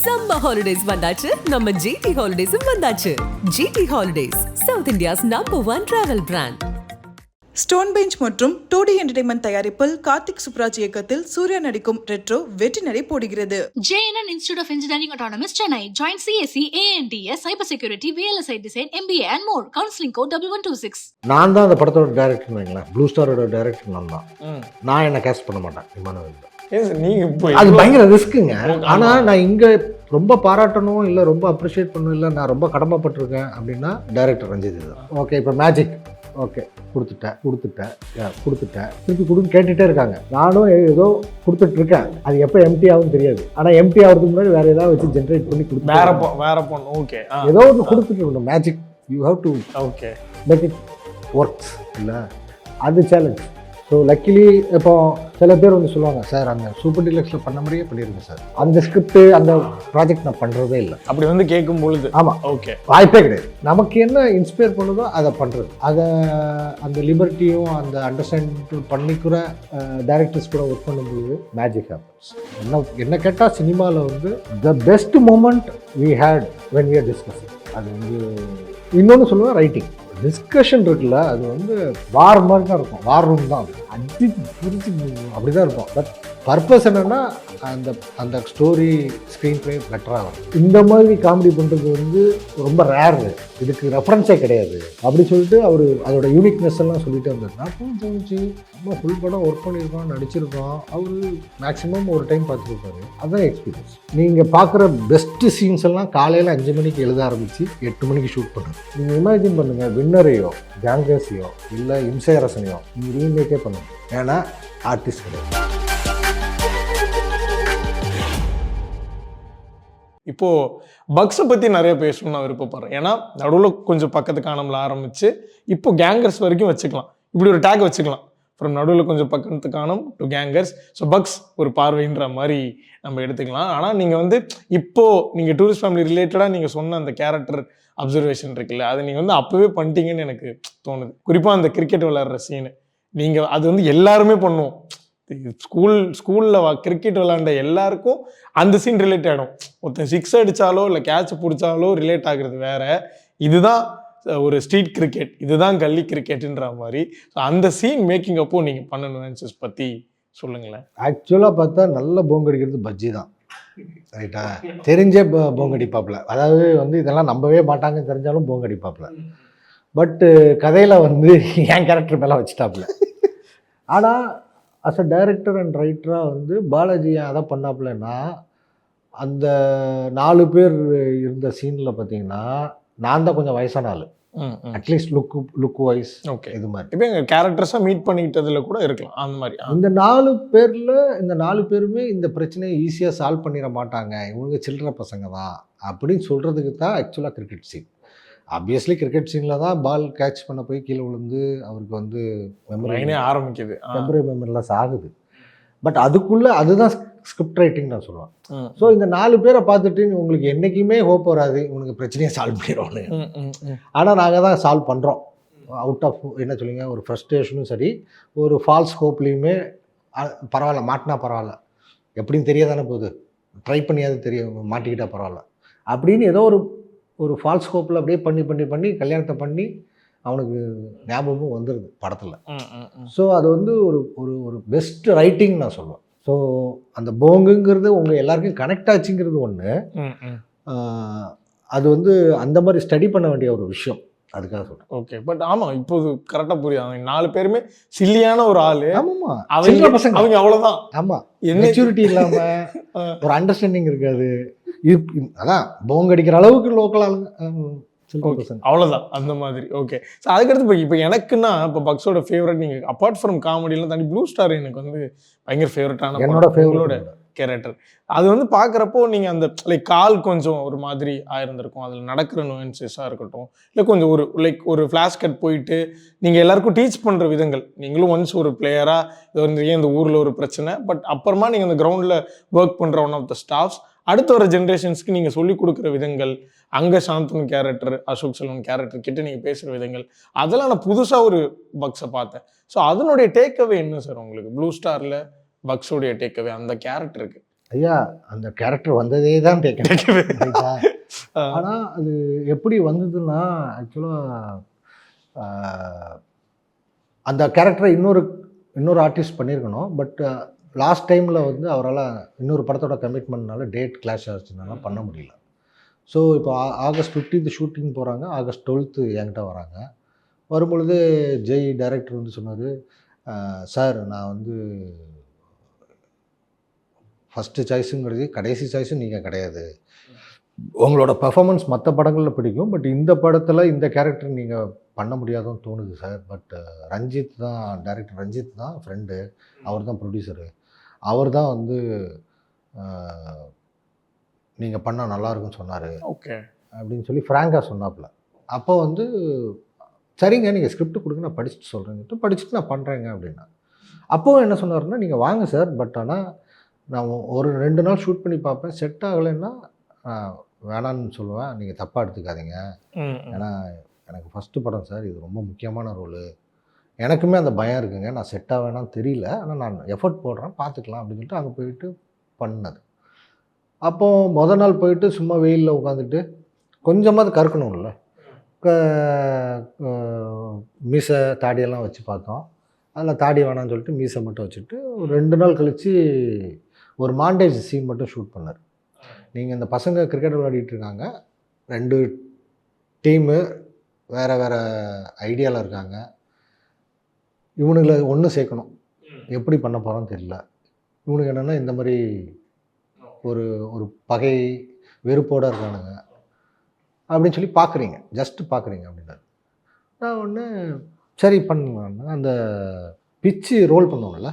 Summer holidays வந்தாச்சு, நம்ம GT ஹாலிடேஸும் வந்தாச்சு. GT holidays, south India's #1 travel brand. Stone bench மற்றும் 2D என்டர்டைன்மெண்ட் தயாரிப்பில் கார்த்திக் சுப்ராஜ் இயக்கத்தில் சூர்யா நடிக்கும் ரெட்ரோ வெற்றி நடை போடுகிறது. JNN Institute of Engineering Autonomous Chennai. Join CSE, ANTS, Cyber Security, VLSI Design, MBA and more. Counseling code 1126. நான் தான் அந்த படத்தோட டைரக்டர் வைங்களேன். ப்ளூ ஸ்டாரோட டைரக்டர் நான் தான். நான் என்ன கேஸ்ட் பண்ண மாட்டேன் இமானுவேல். அது பயங்கர ரிஸ்க்குங்க. ஆனால் நான் இங்கே ரொம்ப பாராட்டணும் இல்லை ரொம்ப அப்ரிஷியேட் பண்ணணும் இல்லை நான் ரொம்ப கடமைப்பட்டிருக்கேன் அப்படின்னா டைரக்டர் ரஞ்சித் தான். ஓகே, இப்போ மேஜிக் ஓகே கொடுத்துட்டேன் திருப்பி கொடுன்னு கேட்டுகிட்டே இருக்காங்க. நானும் ஏதோ கொடுத்துட்ருக்கேன். அது எப்போ எம்டி ஆகும்னு தெரியாது. ஆனால் எம்டி ஆகிறதுக்கு முன்னாடி வேறு ஏதாவது வச்சு ஜென்ரேட் பண்ணி கொடுத்து வேற பொண்ணு ஓகே ஏதோ ஒன்று கொடுத்துட்டு இருக்கணும். Magic you have to okay make it works இல்லை, அது சேலஞ்ச். ஸோ லக்கிலி இப்போ சில பேர் வந்து சொல்லுவாங்க, சார் அந்த சூப்பர் டீலக்ஸில் பண்ண மாதிரியே பண்ணியிருக்கேன் சார், அந்த ஸ்கிரிப்ட் அந்த ப்ராஜெக்ட் நான் பண்ணுறதே இல்லை. அப்படி வந்து கேட்கும் பொழுது ஆமாம் ஓகே வாய்ப்பே கிடையாது. நமக்கு என்ன இன்ஸ்பயர் பண்ணுதோ அதை பண்ணுறது, அதை அந்த லிபர்ட்டியும் அந்த அண்டர்ஸ்டாண்ட் பண்ணிக்கிற டைரக்டர்ஸ் கூட ஒர்க் பண்ணும்போது மேஜிக் ஹேப்பன்ஸ். என்ன கேட்டால் சினிமாவில் வந்து the best moment we had when we are discussing. அது வந்து இன்னொன்று சொல்லுவேன், ரைட்டிங் டிஸ்கஷன் இருக்குல்ல, அது வந்து வார் மாதிரி தான் இருக்கும். வார் ரூம் தான் அது, அடிச்சு புரிச்சு அப்படி தான் இருக்கும். பட் பர்பஸ் என்னென்னா அந்த அந்த ஸ்டோரி ஸ்க்ரீன் ப்ளே பெட்டராக இருக்கும். இந்த மாதிரி காமெடி பண்ணுறது வந்து ரொம்ப ரேர், இதுக்கு ரெஃபரன்ஸே கிடையாது அப்படி சொல்லிட்டு அவர் அதோட யூனிக்னஸ் எல்லாம் சொல்லிட்டு வந்தார். நான் தோணுச்சு நம்ம ஃபுல் படம் ஒர்க் பண்ணியிருக்கோம், நடிச்சிருக்கோம். அவர் மேக்ஸிமம் ஒரு டைம் பார்த்துருப்பாரு. அதுதான் எக்ஸ்பீரியன்ஸ். நீங்கள் பார்க்குற பெஸ்ட்டு சீன்ஸ் எல்லாம் காலையில் 5 மணிக்கு எழுத ஆரம்பித்து 8 மணிக்கு ஷூட் பண்ணுங்க. நீங்கள் இமேஜின் பண்ணுங்கள், வின்னரையோ கேங்கர்ஸையோ இல்லை இம்சையரசனையோ நீங்கள் ரீமேக்கே பண்ணுங்க. ஏன்னா ஆர்டிஸ்ட் கிடையாது. இப்போது பக்ஸை பற்றி நிறைய பேசணும்னு நான் விருப்பப்படுறேன். ஏன்னா நடுவில் கொஞ்சம் பக்கத்து காணாமல் ஆரம்பித்து இப்போ கேங்கர்ஸ் வரைக்கும் வச்சுக்கலாம். இப்படி ஒரு டேக் வச்சுக்கலாம், ஃப்ரம் நடுவில் கொஞ்சம் பக்கத்து காணும் டு கேங்கர்ஸ். ஸோ பக்ஸ் ஒரு பார்வைன்ற மாதிரி நம்ம எடுத்துக்கலாம். ஆனால் நீங்கள் வந்து இப்போது நீங்கள் டூரிஸ்ட் ஃபேமிலி ரிலேட்டடாக நீங்கள் சொன்ன அந்த கேரக்டர் அப்சர்வேஷன் இருக்குல்ல, அதை நீங்கள் வந்து அப்போவே பண்ணிட்டீங்கன்னு எனக்கு தோணுது. குறிப்பாக அந்த கிரிக்கெட் விளையாடுற சீனு நீங்கள் அது வந்து எல்லாருமே பண்ணுவோம். ஸ்கூலில் கிரிக்கெட் விளையாண்ட எல்லாருக்கும் அந்த சீன் ரிலேட் ஆகிடும். ஒருத்தன் 6 அடித்தாலோ இல்லை கேட்ச் பிடிச்சாலோ ரிலேட் ஆகுறது வேற. இதுதான் ஒரு ஸ்ட்ரீட் கிரிக்கெட், இதுதான் கல்லி கிரிக்கெட்டுன்ற மாதிரி. அந்த சீன் மேக்கிங் அப்போ நீங்கள் பண்ணணும் பற்றி சொல்லுங்களேன். ஆக்சுவலாக பார்த்தா நல்ல போங்கடிக்கிறது பஜ்ஜி தான், ரைட்டா? தெரிஞ்சே போங்கடிப்பாப்புல. அதாவது வந்து இதெல்லாம் நம்பவே மாட்டாங்கன்னு தெரிஞ்சாலும் போங்கடிப்பாப்புல. பட்டு கதையில் வந்து என் கேரக்டர் மேலே வச்சுட்டாப்புல. ஆனால் அஸ் அ டைரக்டர் அண்ட் ரைட்டராக வந்து பாலாஜி அதை பண்ணாப்புலன்னா, அந்த 4 பேர் இருந்த சீனில் பார்த்தீங்கன்னா நான் தான் கொஞ்சம் வயசான ஆள், அட்லீஸ்ட் லுக் வைஸ் ஓகே. இது மாதிரி இப்போ எங்கள் கேரக்டர்ஸாக மீட் பண்ணிக்கிட்டதில் கூட இருக்கலாம் அந்த மாதிரி. இந்த 4 பேரில் இந்த 4 பேருமே இந்த பிரச்சனையை ஈஸியாக சால்வ் பண்ணிட மாட்டாங்க, இவங்க சில்லற பசங்க தான் அப்படின்னு சொல்கிறதுக்கு தான் ஆக்சுவலாக கிரிக்கெட் சீன். ஆப்வியஸ்லி கிரிக்கெட் சீனில் தான் பால் கேட்ச் பண்ண போய் கீழே விழுந்து அவருக்கு வந்து மெமரி ஆரம்பிக்குது, டெம்பரரி மெமரிலாம் ஆகுது. பட் அதுக்குள்ளே அதுதான் ஸ்கிரிப்ட் ரைட்டிங் நான் சொல்லுவேன். ஸோ இந்த 4 பேரை பார்த்துட்டு உங்களுக்கு என்றைக்குமே ஹோப் வராது, இவனுக்கு பிரச்சனையை சால்வ் பண்ணிடுவானு. ஆனால் நாங்கள் தான் சால்வ் பண்ணுறோம். அவுட் ஆஃப் என்ன சொல்லுங்க, ஒரு ஃப்ரஸ்ட்ரேஷனும் சரி, ஒரு ஃபால்ஸ் ஹோப்லேயுமே பரவாயில்ல, மாட்டினா பரவாயில்ல, எப்படின்னு தெரியாதானே போகுது, ட்ரை பண்ணியாவது தெரியும், மாட்டிக்கிட்டா பரவாயில்ல அப்படின்னு ஏதோ ஒரு ஃபால்ஸ் ஹோப்பில் அப்படியே பண்ணி கல்யாணத்தை பண்ணி அவனுக்கு ஞாபகமும் வந்துடுது படத்தில். ஸோ அது வந்து ஒரு பெஸ்ட் ரைட்டிங் நான் சொல்லுவேன். ஸோ அந்த போங்குங்கிறது உங்கள் எல்லாருக்கும் கனெக்ட் ஆச்சுங்கிறது ஒன்று. அது வந்து அந்த மாதிரி ஸ்டடி பண்ண வேண்டிய ஒரு விஷயம், அதுக்காக சொல்கிறேன். ஓகே. பட் ஆமாம், இப்போது கரெக்டாக புரியுது. அவங்க 4 பேருமே சில்லியான ஒரு ஆள். ஆமாம், அவங்க பசங்க, அவங்க அவ்வளோதான். ஆமாம், மெச்சூரிட்டி இல்லாமல் ஒரு அண்டர்ஸ்டாண்டிங் இருக்காது. அதான் போங்க அடிக்கிற அளவுக்கு லோக்கல் ஆளுங்க, அவ்வளோதான் அந்த மாதிரி. ஓகே. ஸோ அதுக்கடுத்து இப்போ எனக்குன்னா இப்போ பக்ஸோட ஃபேவரட், நீங்கள் அப்பார்ட் ஃப்ரம் காமெடியெலாம் தாண்டி ப்ளூ ஸ்டார் எனக்கு வந்து பயங்கர ஃபேவரட்டான என்னோட ஃபேவரட் கேரக்டர். அது வந்து பார்க்குறப்போ நீங்கள் அந்த லைக் கால் கொஞ்சம் ஒரு மாதிரி ஆயிருந்திருக்கும், அதில் நடக்கிற நோயன்சஸாக இருக்கட்டும், இல்லை கொஞ்சம் ஒரு ஃப்ளாஷ் கட் போயிட்டு நீங்கள் எல்லாருக்கும் டீச் பண்ணுற விதங்கள். நீங்களும் ஒன்ஸ் ஒரு பிளேயராக இது வந்து இந்த ஊரில் ஒரு பிரச்சனை, பட் அப்புறமா நீங்கள் அந்த கிரவுண்டில் ஒர்க் பண்ணுற ஒன் ஆஃப் த ஸ்டாஃப்ஸ், அடுத்த வர ஜென்ரேஷன்ஸ்க்கு நீங்கள் சொல்லிக் கொடுக்குற விதங்கள், அங்கே சாந்தனு கேரக்டர், அசோக் செல்வன் கேரக்டர் கிட்ட நீங்கள் பேசுகிற விதங்கள், அதெல்லாம் நான் புதுசாக ஒரு பக்ஸை பார்த்தேன். ஸோ அதனுடைய டேக்அவே என்ன சார் உங்களுக்கு ப்ளூ ஸ்டாரில் பக்ஸோடைய டேக்அவே அந்த கேரக்டருக்கு? ஐயா அந்த கேரக்டர் வந்ததே தான் கேட்குறேன். ஆனால் அது எப்படி வந்ததுன்னா ஆக்சுவலாக அந்த கேரக்டரை இன்னொரு ஆர்டிஸ்ட் பண்ணியிருக்கணும். பட் லாஸ்ட் டைமில் வந்து அவரால் இன்னொரு படத்தோட கமிட்மெண்ட்னால டேட் கிளாஷ் ஆச்சுனால பண்ண முடியல. ஸோ இப்போ ஆகஸ்ட் 15 ஷூட்டிங் போகிறாங்க, ஆகஸ்ட் 12 என்கிட்ட வராங்க. வரும்பொழுது ஜெய் டைரக்டர் வந்து சொன்னார், சார் நான் வந்து ஃபஸ்ட்டு சாய்ஸுங்கிறது கடைசி சாய்ஸும் நீங்கள் கிடையாது. உங்களோட பெர்ஃபார்மன்ஸ் மற்ற படங்களில் பிடிக்கும், பட் இந்த படத்தில் இந்த கேரக்டர் நீங்கள் பண்ண முடியாதுன்னு தோணுது சார். பட் ரஞ்சித் தான் டைரக்டர், ரஞ்சித் தான் ஃப்ரெண்டு, அவர் தான் ப்ரொடியூசரு, அவர் தான் வந்து நீங்கள் பண்ணால் நல்லாயிருக்குன்னு சொன்னார் ஓகே அப்படின்னு சொல்லி ஃப்ராங்காக சொன்னாப்புல. அப்போ வந்து சரிங்க நீங்கள் ஸ்கிரிப்ட் கொடுங்க நான் படிச்சுட்டு சொல்கிறேன்ட்டு படிச்சுட்டு நான் பண்ணுறேங்க அப்படின்னா. அப்போது என்ன சொன்னார்னா, நீங்கள் வாங்க சார், பட் ஆனால் நான் ஒரு 2 நாள் ஷூட் பண்ணி பார்ப்பேன், செட் ஆகலைன்னா வேணான்னு சொல்லுவேன், நீங்கள் தப்பாக எடுத்துக்காதீங்க. ஏன்னா எனக்கு ஃபஸ்ட்டு படம் சார், இது ரொம்ப முக்கியமான ரோலு, எனக்குமே அந்த பயம் இருக்குங்க, நான் செட் ஆவேனான்னு தெரியல, ஆனால் நான் எஃபர்ட் போடுறேன் பார்த்துக்கலாம் அப்படின்னு சொல்லிட்டு அங்கே போயிட்டு பண்ணது. அப்போது மொதல் நாள் போயிட்டு சும்மா வெயிலில் உட்காந்துட்டு கொஞ்சமாவது கறக்கணும்ல, மீசை தாடியெல்லாம் வச்சு பார்த்தோம். அதில் தாடி வேணான்னு சொல்லிட்டு மீசை மட்டும் வச்சுட்டு ஒரு 2 நாள் கழித்து ஒரு மாண்டேஜ் சீன் மட்டும் ஷூட் பண்ணார். நீங்கள் இந்த பசங்க கிரிக்கெட் விளையாடிட்டு இருக்காங்க, 2 டீமு வேறு வேறு ஐடியாவில் இருக்காங்க, இவனுங்களை ஒன்று சேர்க்கணும், எப்படி பண்ண போகிறோன்னு தெரியல, இவனுக்கு என்னென்னா இந்த மாதிரி ஒரு ஒரு பகை வெறுப்போடு இருக்கானுங்க அப்படின்னு சொல்லி பார்க்குறீங்க, ஜஸ்ட்டு பார்க்குறீங்க அப்படின்னாரு. நான் ஒன்று சரி பண்ணுங்கன்னு அந்த பிச்சு ரோல் பண்ணுவோம்ல,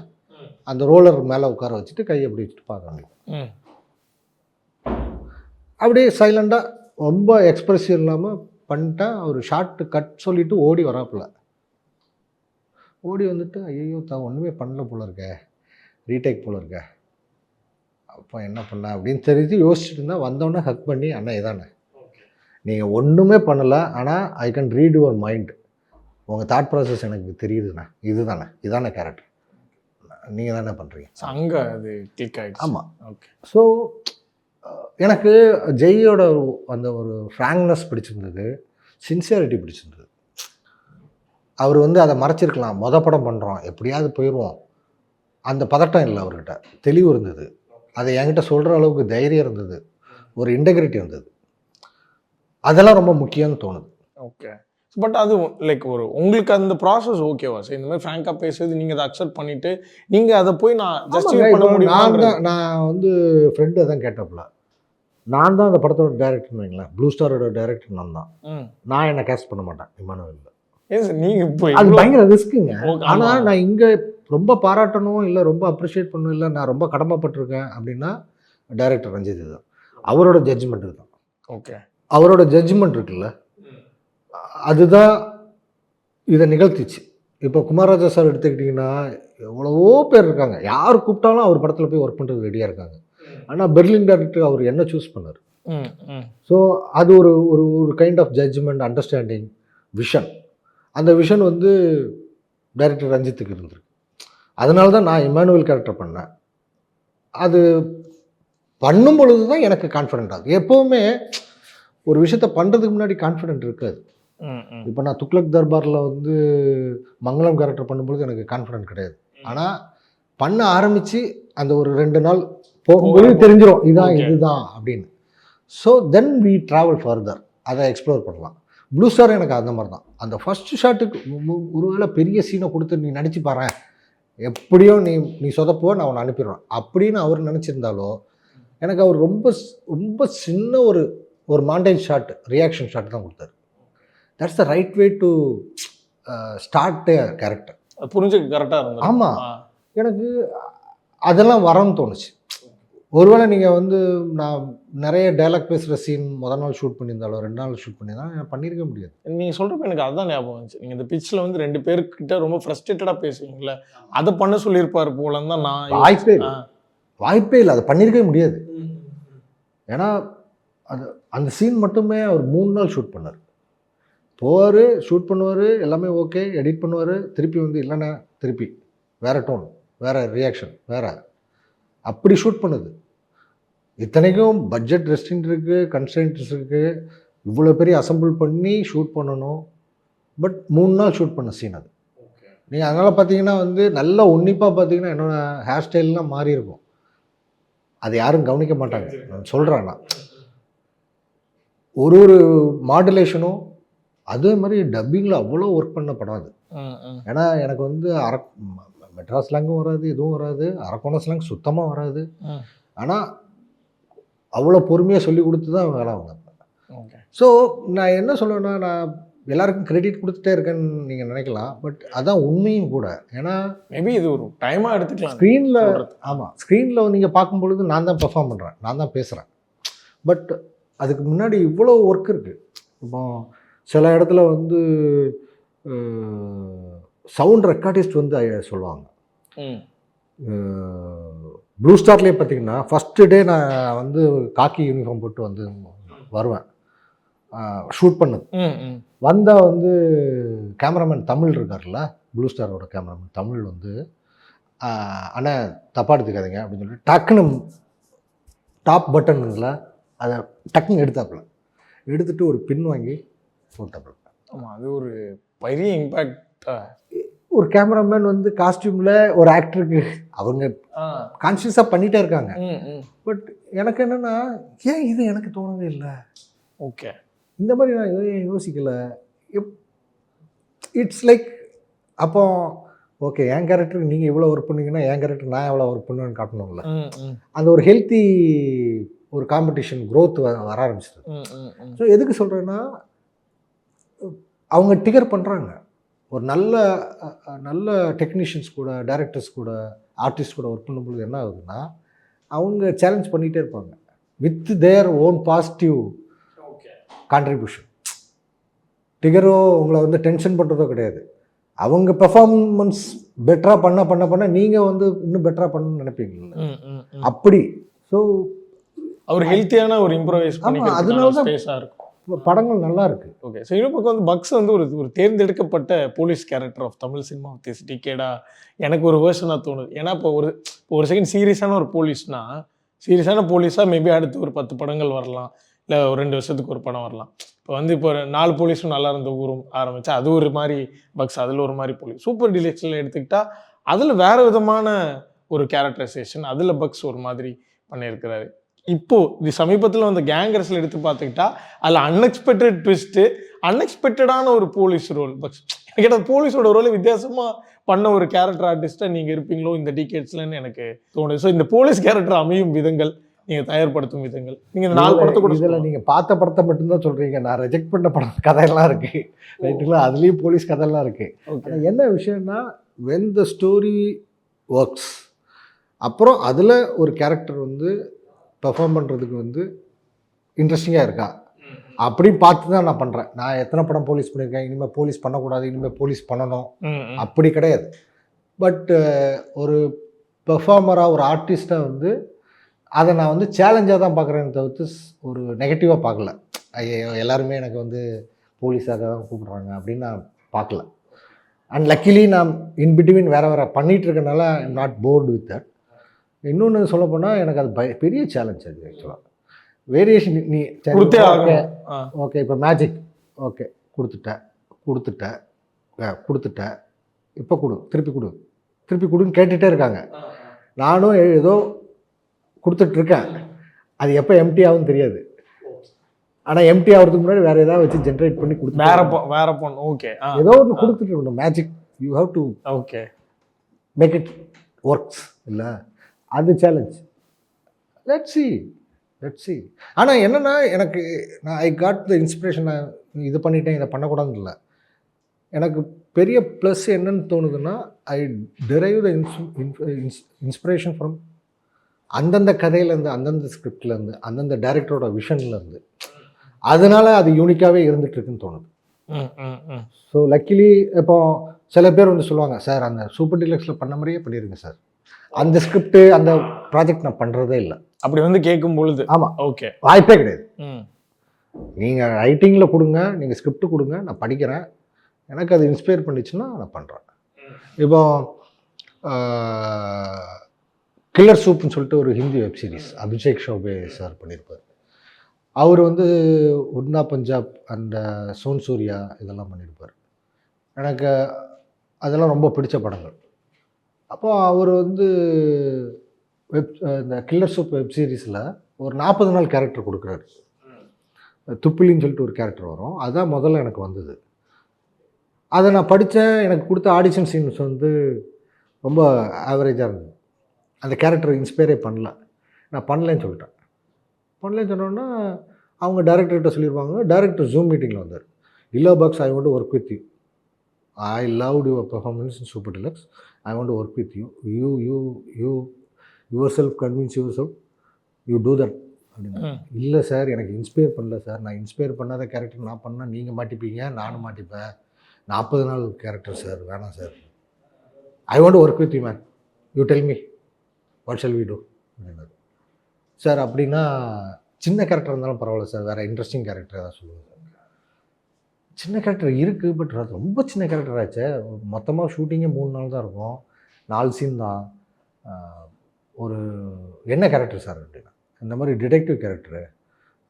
அந்த ரோலர் மேலே உட்கார வச்சுட்டு கையை அப்படி வச்சுட்டு பார்க்குறாங்க. அப்படியே சைலண்டாக ரொம்ப எக்ஸ்ப்ரெசிவ் இல்லாமல் பண்ணிட்டேன். ஒரு ஷார்ட்டு கட் சொல்லிவிட்டு ஓடி வராப்புல. ஓடி வந்துட்டு ஐயோ தான் ஒன்றுமே பண்ணல போல இருக்க, ரீடேக் போல இருக்க, அப்போ என்ன பண்ண அப்படின்னு தெரிஞ்சு யோசிச்சுட்டு இருந்தால் வந்தோடனே ஹக் பண்ணி, அண்ணா இதானே நீங்கள் ஒன்றுமே பண்ணலை, ஆனால் I can read your mind, உங்கள் தாட் ப்ராசஸ் எனக்கு தெரியுதுண்ணா, இதானே கேரக்டர், நீங்கள் தானே பண்ணுறீங்க. அங்கே அது கிளிக் ஆகிடுச்சு. ஆமாம். ஓகே. ஸோ எனக்கு ஜெய்யோட அந்த ஒரு ஃப்ராங்க்னஸ் பிடிச்சிருந்தது, சின்சியாரிட்டி பிடிச்சிருந்தது. அவர் வந்து அதை மறைச்சிருக்கலாம், படம் பண்ணுறோம் எப்படியாவது போயிடுவோம், அந்த பதட்டம் இல்லை அவர்கிட்ட, தெளிவு இருந்தது, அதை என்கிட்ட சொல்கிற அளவுக்கு தைரியம் இருந்தது, ஒரு இன்டெகிரிட்டி இருந்தது. அதெல்லாம் ரொம்ப முக்கியம்னு தோணுது. ஓகே. பட் அது லைக் ஒரு உங்களுக்கு அந்த ப்ராசஸ் ஓகேவா சார்? இந்த மாதிரி ஃப்ராங்காக பேசுறது நீங்கள் அதை அக்செப்ட் பண்ணிவிட்டு நீங்கள் அதை போய் நான் ஜஸ்டிஃபை பண்ண முடியும். நான் வந்து ஃப்ரெண்டு தான் கேட்டப்பல, நான் தான் அந்த படத்தோட டைரக்டர்னு வைங்களேன், ப்ளூ ஸ்டாரோட டைரக்டர் நான் தான், நான் என்ன கேஸ்ட் பண்ண மாட்டேன் இமானுவேலில். ஏன் சார் நீங்கள் இப்போ அது பயங்கர ரிஸ்க்குங்க. ஆனால் நான் இங்கே ரொம்ப பாராட்டணும் இல்லை ரொம்ப அப்ரிஷியேட் பண்ணணும் இல்லை நான் ரொம்ப கடமைப்பட்டிருக்கேன் அப்படின்னா டைரக்டர் ரஞ்சித் தான், அவரோட ஜட்ஜ்மெண்ட் தான். ஓகே. அவரோட ஜட்ஜ்மெண்ட் இருக்குல்ல, அதுதான் இதை நிகழ்த்திச்சு. இப்போ குமாரராஜா சார் எடுத்துக்கிட்டிங்கன்னா எவ்வளவோ பேர் இருக்காங்க, யார் கூப்பிட்டாலும் அவர் படத்தில் போய் ஒர்க் பண்ணுறது ரெடியாக இருக்காங்க. ஆனால் பெர்லின் டைரக்டர் அவர் என்ன சூஸ் பண்ணார். ஸோ அது ஒரு ஒரு ஒரு kind of judgement, understanding, vision. அந்த விஷன் வந்து டைரக்டர் ரஞ்சித்துக்கு இருந்திருக்கு. அதனால தான் நான் இமானுவேல் கேரக்டர் பண்ணேன். அது பண்ணும் பொழுது தான் எனக்கு கான்ஃபிடென்ட் ஆகுது. எப்போவுமே ஒரு விஷயத்த பண்ணுறதுக்கு முன்னாடி கான்ஃபிடென்ட் இருக்காது. இப்போ நான் துக்ளக் தர்பாரில் வந்து மங்களம் கேரக்டர் பண்ணும்பொழுது எனக்கு கான்ஃபிடென்ட் கிடையாது. ஆனால் பண்ண ஆரம்பித்து அந்த ஒரு 2 நாள் போகும்போது தெரிஞ்சிடும் இதுதான் அப்படின்னு. So then we travel further, அதை எக்ஸ்ப்ளோர் பண்ணலாம். ப்ளூ ஸ்டார் எனக்கு அந்த மாதிரி தான். அந்த ஃபஸ்ட்டு ஷாட்டுக்கு ஒருவேளை பெரிய சீனை கொடுத்து நீ நடிச்சு பாரு, எப்படியோ நீ சொதப்போ நான் அவனை அனுப்பிடுவேன் அப்படின்னு அவர் நினச்சிருந்தாலோ, எனக்கு அவர் ரொம்ப ரொம்ப சின்ன ஒரு மாண்டேஜ் ஷாட், ரியாக்ஷன் ஷாட் தான் கொடுத்தாரு. That's the right way to start a character. புரிஞ்சுக்க கரெக்டாக இருந்தது. ஆமாம், எனக்கு அதெல்லாம் வரன்னு தோணுச்சு. ஒருவேளை நீங்கள் வந்து நான் நிறைய டைலாக் பேசுகிற சீன் முதல் நாள் ஷூட் பண்ணியிருந்தாலும் 2 நாள் ஷூட் பண்ணியிருந்தாலும் நான் பண்ணியிருக்க முடியாது. நீங்கள் சொல்கிறப்ப எனக்கு அதுதான் ஞாபகம் வந்துச்சு. நீங்கள் இந்த பிச்சில் வந்து 2 பேர்கிட்ட ரொம்ப ஃப்ரஸ்ட்ரேட்டடாக பேசுவீங்களே, அதை பண்ண சொல்லியிருப்பார் போலன்னு தான் நான் வாய்ப்பே இல்லை, அதை பண்ணியிருக்கவே முடியாது. ஏன்னா அந்த சீன் மட்டுமே அவர் 3 நாள் ஷூட் பண்ணார். போவார், ஷூட் பண்ணுவார், எல்லாமே ஓகே, எடிட் பண்ணுவார், திருப்பி வந்து இல்லைன்னா திருப்பி வேறு டோன், வேறு ரியாக்ஷன், வேறு அப்படி ஷூட் பண்ணுது. இத்தனைக்கும் பட்ஜெட் ரெஸ்ட்ரிக்ட் இருக்குது, கன்ஸ்ட்ரெயின்ட்ஸ் இருக்குது, இவ்வளோ பெரிய அசம்பிள் பண்ணி ஷூட் பண்ணணும். பட் 3 நாள் ஷூட் பண்ண சீன் அது. நீங்கள் அதனால் பார்த்தீங்கன்னா வந்து நல்லா உன்னிப்பாக பார்த்தீங்கன்னா என்னோடய ஹேர் ஸ்டைல்லாம் மாறி இருக்கும். அது யாரும் கவனிக்க மாட்டாங்க. நான் சொல்கிறேன், நான் ஒரு மாடுலேஷனும் அதே மாதிரி டப்பிங்கில் அவ்வளோ ஒர்க் பண்ண படம் அது. ஏன்னா எனக்கு வந்து மெட்ராஸ் ஸ்லாங்கும் வராது, எதுவும் வராது, அரக்கோணம் ஸ்லாங் சுத்தமாக வராது. ஆனால் அவ்வளோ பொறுமையாக சொல்லி கொடுத்து தான் வேலை அவங்க. ஸோ நான் என்ன சொல்லுவேன்னா, நான் எல்லாருக்கும் கிரெடிட் கொடுத்துட்டே இருக்கேன்னு நீங்கள் நினைக்கலாம், பட் அதான் உண்மையும் கூட. ஏன்னா மேபி இது ஒரு டைமாக எடுத்துக்கலாம். ஸ்க்ரீனில் ஆமாம், ஸ்க்ரீனில் நீங்கள் பார்க்கும் பொழுது நான் தான் பெர்ஃபார்ம் பண்ணுறேன், நான் தான் பேசுகிறேன். பட் அதுக்கு முன்னாடி இவ்வளோ ஒர்க் இருக்குது. இப்போ சில இடத்துல வந்து சவுண்ட் ரெக்கார்டிஸ்ட் வந்து சொல்லுவாங்க. ப்ளூ ஸ்டார்லேயே பார்த்தீங்கன்னா ஃபஸ்ட்டு டே நான் வந்து காக்கி யூனிஃபார்ம் போட்டு வந்து வருவேன் ஷூட் பண்ணது. வந்தால் வந்து கேமராமேன் தமிழ் இருக்கார்ல, ப்ளூ ஸ்டாரோட கேமராமேன் தமிழ் வந்து அண்ணன் தப்பாக எடுத்துக்காதீங்க அப்படின்னு சொல்லிட்டு டக்குன்னு டாப் பட்டன்ல அதை டக்குன்னு எடுத்துட்டு ஒரு பின் வாங்கி போட்டாப்புல. ஆமாம், அது ஒரு பெரிய இம்பேக்ட். ஒரு கேமராமேன் வந்து காஸ்டியூமில் ஒரு ஆக்டருக்கு அவங்க கான்ஷியஸாக பண்ணிகிட்டே இருக்காங்க. பட் எனக்கு என்னென்னா, ஏன் இது எனக்கு தோணவே இல்லை. ஓகே, இந்த மாதிரி நான் யோசிக்கலை. இட்ஸ் லைக் அப்போ ஓகே, என் கேரக்டருக்கு நீங்கள் இவ்வளோ ஒர்க் பண்ணீங்கன்னா என் கேரக்டர் நான் எவ்வளோ ஒர்க் பண்ணுவேன்னு காட்டணும்ல. அந்த ஒரு ஹெல்த்தி ஒரு காம்படிஷன் க்ரோத் வர ஆரம்பிச்சிது. ஸோ எதுக்கு சொல்கிறேன்னா, அவங்க டிகர் பண்ணுறாங்க. ஒரு நல்ல டெக்னீஷியன்ஸ் கூட, டைரக்டர்ஸ் கூட, ஆர்டிஸ்ட் கூட ஒர்க் பண்ணும்பொழுது என்ன ஆகுதுன்னா, அவங்க சேலஞ்ச் பண்ணிகிட்டே இருப்பாங்க with their own positive contribution. டிகரோ உங்களை வந்து டென்ஷன் பண்ணுறதோ கிடையாது. அவங்க பெர்ஃபார்மன்ஸ் பெட்டராக பண்ண நீங்கள் வந்து இன்னும் பெட்டராக பண்ணணும்னு நினைப்பீங்களா அப்படி. ஸோ அவர் ஹெல்த்தியான ஒரு இம்ப்ரோவைஸ் பண்ணி அதனால தான் ஸ்பேஸாக இருக்கும். படங்கள் நல்லா இருக்கு. ஓகே, ஸோ இன்னும் பக்கம் வந்து பக்ஸ் வந்து ஒரு தேர்ந்தெடுக்கப்பட்ட police character of Tamil cinema of this டிகேடா எனக்கு ஒரு வேர்ஷனாக தோணுது. ஏன்னா இப்போ ஒரு செகண்ட் சீரியஸான ஒரு போலீஸ்னா, சீரியஸான போலீஸாக மேபி அடுத்து ஒரு 10 படங்கள் வரலாம், இல்லை ஒரு 2 வருஷத்துக்கு ஒரு படம் வரலாம். இப்போ வந்து இப்போ 4 போலீஸும் நல்லா இருந்த ஊரும் ஆரம்பித்தா அது ஒரு மாதிரி பக்ஸ், அதில் ஒரு மாதிரி போலீஸ். சூப்பர் டீலக்ஸில் எடுத்துக்கிட்டால் அதில் வேறு விதமான ஒரு கேரக்டரைசேஷன், அதில் பக்ஸ் ஒரு மாதிரி பண்ணியிருக்கிறாரு. இப்போது இது சமீபத்தில் வந்த கேங்கர்ஸில் எடுத்து பார்த்துக்கிட்டா அதில் அன்எக்ஸ்பெக்டட் ட்விஸ்ட்டு, அன்எக்ஸ்பெக்டடான ஒரு போலீஸ் ரோல் பக்ஸ். எனக்கு அந்த போலீஸோட ரோலை வித்தியாசமாக பண்ண ஒரு கேரக்டர் ஆர்டிஸ்ட்டாக நீங்கள் இருப்பீங்களோ இந்த டிகேட்ஸ்லன்னு எனக்கு தோணுது. ஸோ இந்த போலீஸ் கேரக்டர் அமையும் விதங்கள், நீங்கள் தயார்படுத்தும் விதங்கள், நீங்கள் இந்த 4 படத்தை கூட இதில் நீங்கள் பார்த்த படத்தை மட்டும்தான் சொல்கிறீங்க. நான் ரெஜெக்ட் பண்ண படம் கதையெல்லாம் இருக்குது ரைட்டுங்களா, அதுலேயும் போலீஸ் கதையெல்லாம் இருக்குது. ஆனால் என்ன விஷயம்னா, வென் த ஸ்டோரி ஒர்க்ஸ் அப்புறம் அதில் ஒரு கேரக்டர் வந்து பெர்ஃபார்ம் பண்ணுறதுக்கு வந்து இன்ட்ரெஸ்டிங்காக இருக்கா அப்படின்னு பார்த்து தான் நான் பண்ணுறேன். நான் எத்தனை படம் போலீஸ் பண்ணியிருக்கேன், இனிமேல் போலீஸ் பண்ணக்கூடாது, இனிமேல் போலீஸ் பண்ணணும் அப்படி கிடையாது. பட் ஒரு பெர்ஃபார்மராக ஒரு ஆர்டிஸ்ட்டாக வந்து அதை நான் வந்து சேலஞ்சாக தான் பார்க்குறேன்னு தவிர்த்து ஒரு நெகட்டிவாக பார்க்கல. ஐயோ எல்லாருமே எனக்கு வந்து போலீஸாக தான் கூப்பிட்றாங்க அப்படின்னு நான் பார்க்கல. அண்ட் லக்கிலி நான் இன்பிட்வீன் வேறு பண்ணிகிட்டு இருக்கனால I am not board with that. இன்னொன்று சொல்ல போனால் எனக்கு அது பெரிய சேலஞ்ச் அது ஆக்சுவலாக. வேரியேஷன் நீ ஓகே இப்போ மேஜிக் ஓகே கொடுத்துட்டேன் இப்போ திருப்பி கொடுன்னு கேட்டுகிட்டே இருக்காங்க. நானும் ஏதோ கொடுத்துட்ருக்கேன், அது எப்போ எம்டி ஆகும்னு தெரியாது. ஆனால் எம்டி ஆகிறதுக்கு முன்னாடி வேறு ஏதாவது வச்சு ஜென்ரேட் பண்ணி கொடுத்து வேற பொண்ணு ஓகே ஏதோ ஒன்று கொடுத்துட்டு இருக்கணும். Magic you have to okay make it works இல்லை, அது சேலஞ்ச். Let's see. ஆனால் என்னென்னா எனக்கு நான் ஐ காட் த இன்ஸ்பிரேஷன். நான் இது பண்ணிட்டேன் இதை பண்ணக்கூடாதுன்னு இல்லை. எனக்கு பெரிய ப்ளஸ் என்னன்னு தோணுதுன்னா, ஐ டிரைவ் த இன்ஸ்பிரேஷன் ஃப்ரம் அந்தந்த கதையிலேருந்து, அந்தந்த ஸ்கிரிப்ட்லேருந்து, அந்தந்த டைரக்டரோட விஷன்லேருந்து. அதனால அது யூனிக்காகவே இருந்துகிட்ருக்குன்னு தோணுது. ஸோ லக்கிலி இப்போ சில பேர் வந்து சொல்லுவாங்க, சார் அந்த சூப்பர் டீலக்ஸில் பண்ண மாதிரியே பண்ணிடுங்க சார், அந்த ஸ்கிரிப்ட் அந்த ப்ராஜெக்ட் நான் பண்ணுறதே இல்லை அப்படி வந்து கேட்கும் பொழுது. ஆமாம் ஓகே, வாய்ப்பே கிடையாது. நீங்கள் ரைட்டிங்கில் கொடுங்க, நீங்கள் ஸ்கிரிப்ட் கொடுங்க, நான் படிக்கிறேன், எனக்கு அது இன்ஸ்பயர் பண்ணிச்சுன்னா நான் பண்ணுறேன். இப்போ கில்லர் சூப்னு சொல்லிட்டு ஒரு Hindi web series Abhishek Chaubey sir பண்ணியிருப்பார். அவர் வந்து உட்னா பஞ்சாப் அந்த சோன் சூர்யா இதெல்லாம் பண்ணியிருப்பார். எனக்கு அதெல்லாம் ரொம்ப பிடிச்ச படங்கள். அப்போ அவர் வந்து இந்த கில்லர் சூப் வெப் சீரிஸில் ஒரு 40 நாள் கேரக்டர் கொடுக்குறாரு. துப்பிலின்னு சொல்லிட்டு ஒரு கேரக்டர் வரும். அதுதான் முதல்ல எனக்கு வந்தது. அதை நான் படித்தேன். எனக்கு கொடுத்த ஆடிஷன் சீன்ஸ் வந்து ரொம்ப ஆவரேஜாக இருந்தது. அந்த கேரக்டர் இன்ஸ்பயரே பண்ணல. நான் பண்ணலன்னு சொல்லிட்டேன். பண்ணலன்னு சொன்னோன்னா அவங்க டைரக்டர்கிட்ட சொல்லியிருப்பாங்க. டைரக்டர் ஜூம் மீட்டிங்கில் வந்தார். இல்லை box, I want to work with you. I loved your performance in super deluxe. I want to work with you. Your self convince your self, you do that அப்படின்னு. இல்லை சார், எனக்கு inspire பண்ணல sir. நான் inspire பண்ணாத character நான் பண்ணால் நீங்கள் மாட்டிப்பீங்க, நானும் மாட்டிப்பேன். 40 நாள் கேரக்டர் சார், வேணாம் sir. I want to work with you man, you tell me what shall we do அப்படின்னாரு. சார் அப்படின்னா சின்ன கேரக்டர் இருந்தாலும் பரவாயில்ல சார், வேறு இன்ட்ரெஸ்டிங் கேரக்டர் ஏதாவது சொல்லுங்கள் சார். சின்ன கேரக்டர் இருக்குது, பட் அது ரொம்ப சின்ன கேரக்டர் ஆச்சு. மொத்தமாக ஷூட்டிங்கே 3 நாள் தான் இருக்கும், 4 சீன் தான். ஒரு என்ன கேரக்டர் சார் அப்படின்னா, இந்த மாதிரி டிடெக்டிவ் கேரக்டரு,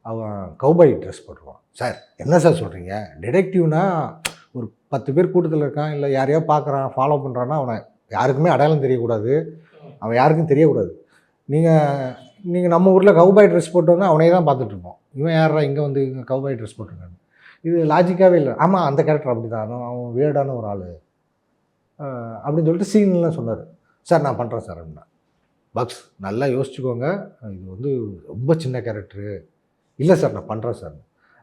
அவன் கௌபாய் ட்ரெஸ் போட்டுருவான். சார் என்ன சார் சொல்கிறீங்க? டிடெக்டிவ்னா ஒரு 10 பேர் கூட்டத்தில் இருக்கான், இல்லை யாரையோ பார்க்குறான், ஃபாலோ பண்ணுறான்னா அவனை யாருக்குமே அடையாளம் தெரியக்கூடாது, அவன் யாருக்கும் தெரியக்கூடாது. நீங்கள் நம்ம ஊரில் கௌபாய் ட்ரெஸ் போட்டு வந்து அவனே தான் பார்த்துட்ருப்போம். இவன் யாரா இங்கே வந்து இங்கே கௌபாய் ட்ரெஸ் போட்டிருக்கான்னு. இது லாஜிக்காகவே இல்லை. ஆமாம், அந்த கேரக்டர் அப்படி தான், அவன் வியர்டான ஒரு ஆள் அப்படின்னு சொல்லிட்டு சீன்லாம் சொன்னார். சார் நான் பண்ணுறேன் சார் அப்படின்னா. பாக்ஸ் நல்லா யோசிச்சுக்கோங்க, இது வந்து ரொம்ப சின்ன கேரக்டரு. இல்லை சார் நான் பண்ணுறேன் சார்.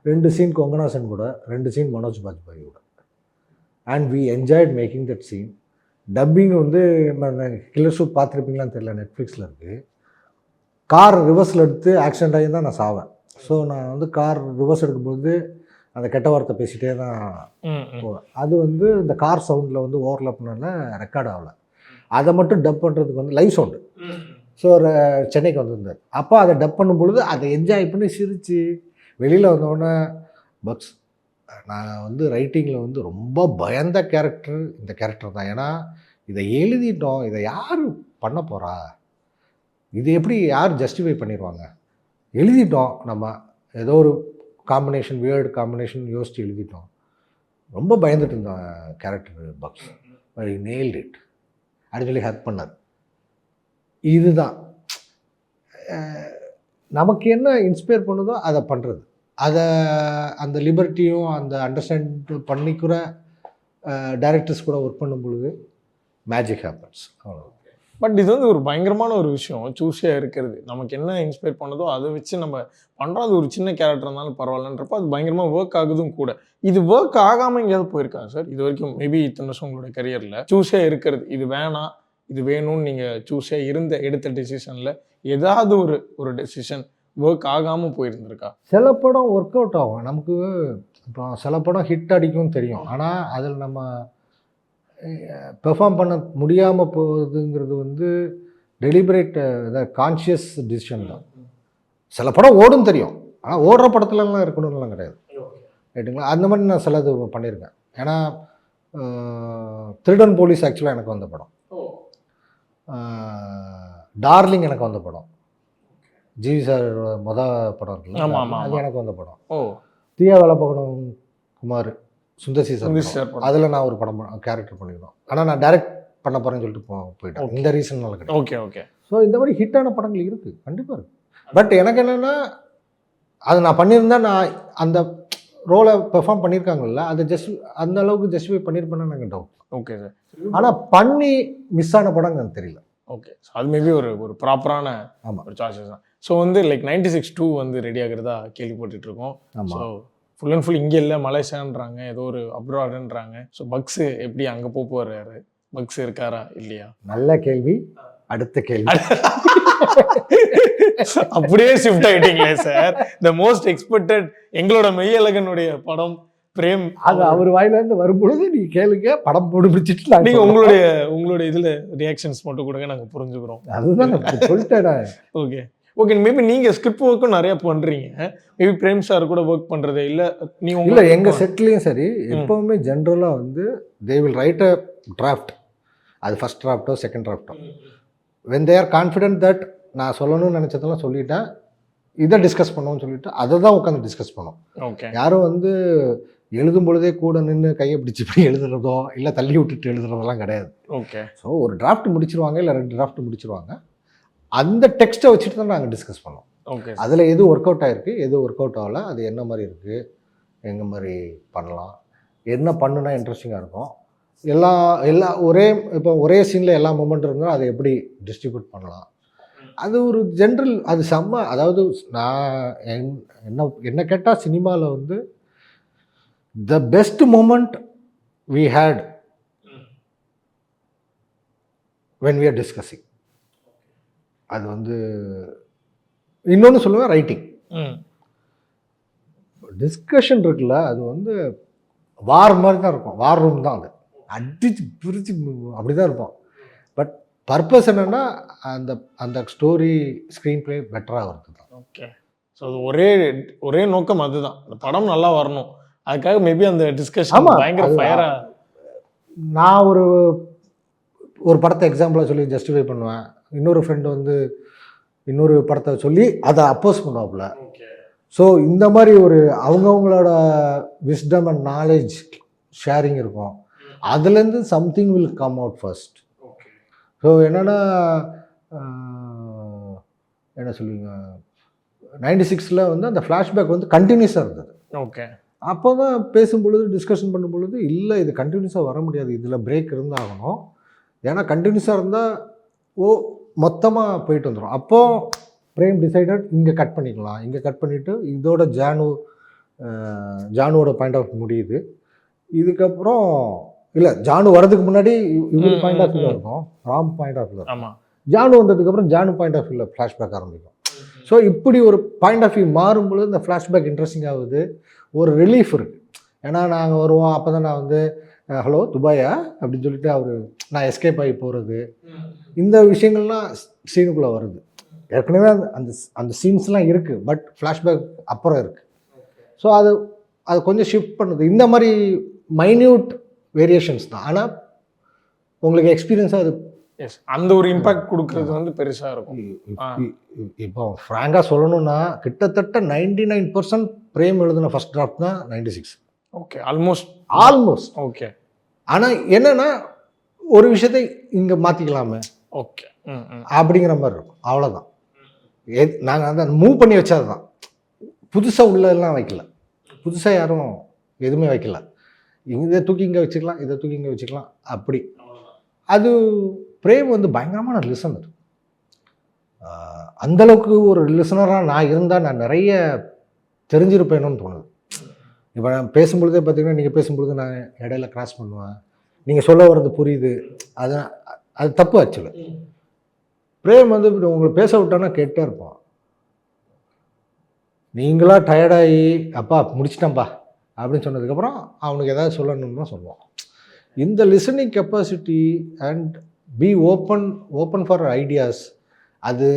2 சீன் கொங்கனா சென் கூட, 2 சீன் மனோஜ் பாஜ்பாய் கூட. And we enjoyed making that scene. Dubbing வந்து கில்லர் சூப் பார்த்துருப்பீங்களான்னு தெரியல, நெட்ஃப்ளிக்ஸில் இருக்குது. கார் ரிவர்ஸில் எடுத்து ஆக்சிடென்ட் ஆகி தான் நான் சாவேன். ஸோ நான் வந்து கார் ரிவர்ஸ் எடுக்கும்போது அந்த கெட்ட வார்த்தை பேசிகிட்டே தான் போவேன். அது வந்து இந்த கார் சவுண்டில் வந்து ஓவர்லாப்னால ரெக்கார்ட் ஆகலை. அதை மட்டும் டப் பண்ணுறதுக்கு வந்து லைவ் சவுண்டு. ஸோ ஒரு சென்னைக்கு வந்திருந்தார். அப்போ அதை டப் பண்ணும் பொழுது அதை என்ஜாய் பண்ணி சிரித்து வெளியில் வந்தோடனே, பக்ஸ் நான் வந்து ரைட்டிங்கில் வந்து ரொம்ப பயந்த கேரக்டர் இந்த கேரக்டர் தான். ஏன்னா இதை எழுதிட்டோம், இதை யார் பண்ண போகிறா, இது எப்படி யார் ஜஸ்டிஃபை பண்ணிடுவாங்க, எழுதிட்டோம், நம்ம ஏதோ ஒரு காம்பினேஷன், வியர்டு காம்பினேஷன் யோசித்து எழுதிட்டோம். ரொம்ப பயந்துட்டு இருந்தோம் character box. I nailed it அப்படின்னு சொல்லி ஹெல்ப் பண்ணார். இதுதான் நமக்கு என்ன இன்ஸ்பயர் பண்ணுதோ அதை பண்ணுறது. அதை அந்த லிபர்ட்டியும் அந்த அண்டர்ஸ்டாண்ட் பண்ணிக்கிற டைரக்டர்ஸ் கூட ஒர்க் பண்ணும் பொழுது மேஜிக் ஹேப்பன்ஸ். அவ்வளோ. பட் இது வந்து ஒரு பயங்கரமான ஒரு விஷயம், சூஸியாக இருக்கிறது. நமக்கு என்ன இன்ஸ்பயர் பண்ணதோ அதை வச்சு நம்ம பண்ணுறது. ஒரு சின்ன கேரக்டர் இருந்தாலும் பரவாயில்லன்றப்போ அது பயங்கரமாக ஒர்க் ஆகுதும் கூட. இது ஒர்க் ஆகாமல் எங்கேயாவது போயிருக்கா சார் இது வரைக்கும்? மேபி இத்தனை வருஷம் உங்களுடைய கரியரில் சூஸியாக இருக்கிறது, இது வேணாம் இது வேணும்னு நீங்கள் சூஸியாக எடுத்த டெசிஷனில் ஏதாவது ஒரு டெசிஷன் ஒர்க் ஆகாமல் போயிருந்திருக்கா? சில படம் ஒர்க் அவுட் ஆகும் நமக்கு. இப்போ சில படம் ஹிட் அடிக்கும் தெரியும், ஆனால் அதில் நம்ம பெர்ஃபார்ம் பண்ண முடியாமல் போகுதுங்கிறது வந்து டெலிபரேட் கான்ஷியஸ் டிசிஷன் தான். சில படம் ஓடும் தெரியும், ஆனால் ஓடுற படத்துலலாம் இருக்கணும்லாம் கிடையாது, ரைட்டுங்களா? அந்த மாதிரி நான் சிலது பண்ணியிருக்கேன். ஏன்னா திருடன் போலீஸ் ஆக்சுவலாக எனக்கு வந்த படம். டார்லிங் எனக்கு வந்த படம். ஜிவி சார் படம் இருக்குல்ல, அது எனக்கு வந்த படம். தீயா வேலை பார்க்கணும் குமார் சுந்தர்சி சார், அதில் நான் ஒரு படம் கேரக்டர் பண்ணிக்கணும். ஆனால் நான் டைரக்ட் பண்ண போகிறேன்னு சொல்லிட்டு போயிட்டேன். இந்த ரீசன்னால கிடையாது. Okay okay. ஸோ இந்த மாதிரி ஹிட்டான படங்கள் இருக்குது, கண்டிப்பாக இருக்குது. பட் எனக்கு என்னென்னா, அது நான் பண்ணியிருந்தா நான் அந்த ரோலை பெர்ஃபார்ம் பண்ணியிருக்காங்கல்ல, அதை அந்த அளவுக்கு ஜஸ்டிஃபை பண்ணியிருப்பேன்னு எனக்கு டவுட். Okay sir. ஆனால் பண்ணி மிஸ் ஆன படம் எனக்கு தெரியல. ஓகே, ஸோ அது மேபி ஒரு ப்ராப்பரான ஒரு சாய்ஸஸ் தான். ஸோ வந்து லைக் 96-2 வந்து ரெடி ஆகிறதா கேள்விப்பட்டுருக்கோம். ஸோ ஃபுல் அண்ட் ஃபுல் இங்கே இல்லை, மலேசியான்றாங்க, ஏதோ ஒரு அப்ராடுன்றாங்க. ஸோ பக்ஸு எப்படி அங்கே போகிறாரு? பக்ஸ் இருக்காரா இல்லையா? நல்ல கேள்வி. அடுத்த கேள்வி. அப்படியே ஷிஃப்ட் ஆகிட்டீங்களே சார். த மோஸ்ட் எக்ஸ்பெக்டட் எங்களோட மெய்யழகனுடைய படம் பிரேம், அது அவர் வாயிலேருந்து வரும்பொழுது நீங்க கேளுங்க, படம் போட்டு பிடிச்சிட்டு நீங்க உங்களுடைய இதுல ரியாக்ஷன்ஸ் மட்டும் கொடுங்க, நாங்க புரிஞ்சுக்கிறோம். அதுதான் சொல்லிட்டேன். Okay okay. மேபி நீங்க ஸ்கிரிப்ட் ஒர்க்கும் நிறைய பண்றீங்க, மேபி பிரேம் சார் கூட ஒர்க் பண்றதே இல்லை நீங்க? இல்லை, எங்க செட்லையும் சரி எப்பவுமே ஜென்ரலாக வந்து they will write a draft. அது ஃபர்ஸ்ட் டிராஃப்டோ செகண்ட் டிராஃப்டோ when they are confident that நான் சொல்லணும்னு நினச்சதெல்லாம் சொல்லிட்டேன், இதை டிஸ்கஸ் பண்ணோம்னு சொல்லிட்டு அதை தான் உட்காந்து டிஸ்கஸ் பண்ணோம். ஓகே. யாரும் வந்து எழுதும் பொழுதே கூட நின்று கையை பிடிச்சி இப்படி எழுதுறதோ இல்லை தள்ளி விட்டுட்டு எழுதுறதெல்லாம் கிடையாது. ஓகே. ஸோ ஒரு டிராஃப்ட் முடிச்சிருவாங்க, இல்லை 2 டிராஃப்ட் முடிச்சிருவாங்க. அந்த டெக்ஸ்ட்டை வச்சுட்டு தான் நாங்கள் டிஸ்கஸ் பண்ணோம். ஓகே. அதில் எது ஒர்க் அவுட் ஆகிருக்கு, எது ஒர்க் அவுட் ஆகலை, அது என்ன மாதிரி இருக்குது, எங்கே மாதிரி பண்ணலாம், என்ன பண்ணுனா இன்ட்ரெஸ்டிங்காக இருக்கும், எல்லா ஒரே சீனில் எல்லா மூமெண்ட் இருந்தால் அதை எப்படி டிஸ்ட்ரிபியூட் பண்ணலாம், அது ஒரு ஜென்ரல் அது செம்ம. அதாவது நான் என்ன கேட்டால் சினிமாவில் வந்து the best moment we had when we are discussing. அது வந்து இன்னொன்று சொல்லுவேன், ரைட்டிங். டிஸ்கஷன் இருக்குல்ல, அது வந்து வார் மாதிரி தான் இருக்கும், வார் ரூம் தான். அது அடிச்சு பிரித்து அப்படி தான் இருப்போம். பட் பர்பஸ் என்னென்னா அந்த ஸ்டோரி ஸ்க்ரீன் பிளே பெட்டராக வருது தான். ஓகே. ஸோ அது ஒரே நோக்கம் அதுதான், அந்த படம் நல்லா வரணும். அதுக்காக மேபி அந்த டிஸ்கஷன் பயங்கர ஃபயரா. நான் ஒரு படத்தை எக்ஸாம்பிளாக சொல்லி ஜஸ்டிஃபை பண்ணுவேன், இன்னொரு ஃப்ரெண்டு வந்து இன்னொரு படத்தை சொல்லி அதை அப்போஸ் பண்ணுவாப்புல. ஸோ இந்த மாதிரி ஒரு அவங்கவுங்களோட விஸ்டம் அண்ட் நாலேஜ் ஷேரிங் இருக்கும். அதுலேருந்து something will come out first. So என்னென்னா என்ன சொல்லுவீங்க, 96 வந்து அந்த ஃப்ளாஷ்பேக் வந்து கண்டினியூஸாக இருந்தது. ஓகே. அப்போ தான் பேசும் பொழுது டிஸ்கஷன் பண்ணும் பொழுது இல்லை இது கண்டினியூஸாக வர முடியாது, இதில் பிரேக் இருந்தாகணும். ஏன்னா கண்டினியூஸாக இருந்தால் மொத்தமாக போயிட்டு வந்துடும். அப்போது பிரேம் டிசைடட் இங்கே கட் பண்ணிக்கலாம், இங்கே கட் பண்ணிவிட்டு இதோட ஜானுவோட பாயிண்ட் ஆஃப் முடியுது. இதுக்கப்புறம் இல்லை, ஜானு வரதுக்கு முன்னாடி இவர் பாயிண்ட் ஆஃப் வியூவில் இருக்கும், ராம் பாயிண்ட் ஆஃப் வியூவில். ஆமாம். ஜானு வந்ததுக்கப்புறம் ஜானு பாயிண்ட் ஆஃப் வியூவில் ஃப்ளாஷ்பேக் ஆரம்பிக்கும். ஸோ இப்படி ஒரு பாயிண்ட் ஆஃப் வியூ மாறும்பொழுது இந்த ஃப்ளாஷ்பேக் இன்ட்ரெஸ்டிங் ஆகுது, ஒரு ரிலீஃப் இருக்குது. ஏன்னா நாங்கள் வருவோம், அப்போ தான் நான் வந்து ஹலோ துபாயா அப்படின்னு சொல்லிட்டு நான் எஸ்கேப் ஆகி போகிறது, இந்த விஷயங்கள்லாம் சீனுக்குள்ளே வருது. ஏற்கனவே அந்த சீன்ஸ்லாம் இருக்குது, பட் ஃப்ளாஷ்பேக் அப்புறம் இருக்குது. ஸோ அது கொஞ்சம் ஷிஃப்ட் பண்ணுது. இந்த மாதிரி மைன்யூட் வேரியேஷன்ஸ் தான், ஆனால் உங்களுக்கு எக்ஸ்பீரியன்ஸாக அது அந்த ஒரு இம்பாக்ட் கொடுக்கறது வந்து பெருசாக இருக்கும். இப்போ ஃப்ராங்காக சொல்லணும்னா கிட்டத்தட்ட 99% பிரேம் எழுதின ஃபர்ஸ்ட் டிராஃப்ட் தான் 96. ஓகே. ஆல்மோஸ்ட். ஓகே. ஆனால் என்னன்னா ஒரு விஷயத்தை இங்கே மாற்றிக்கலாமே, ஓகே, அப்படிங்கிற மாதிரி இருக்கும். அவ்வளோதான். நாங்கள் அந்த மூவ் பண்ணி வச்சது தான், புதுசாக உள்ளதெல்லாம் வைக்கல, புதுசாக யாரும் எதுவுமே வைக்கல. இதை தூக்கி இங்கே வச்சுக்கலாம், இதை தூக்கி இங்கே வச்சுக்கலாம், அப்படி. அது பிரேம் வந்து பயங்கரமான லிசனர். அந்தளவுக்கு ஒரு லிசனராக நான் இருந்தால் நான் நிறைய தெரிஞ்சிருப்பேனுன்னு தோணுது. இப்போ நான் பேசும்பொழுதே பார்த்தீங்கன்னா, நீங்கள் பேசும்பொழுது நான் இடையில கிராஸ் பண்ணுவேன், நீங்கள் சொல்ல வர்றது புரியுது, அது தப்பு. ஆக்சுவலி பிரேம் வந்து இப்படி உங்களை பேச விட்டோன்னா கேட்டே இருப்போம். நீங்களா டயர்டாகி அப்பா முடிச்சிட்டேன்ப்பா அப்படின்னு சொன்னதுக்கப்புறம் அவனுக்கு ஏதாவது சொல்லணும்னா சொல்லுவோம். இந்த listening capacity and be open for ideas, அது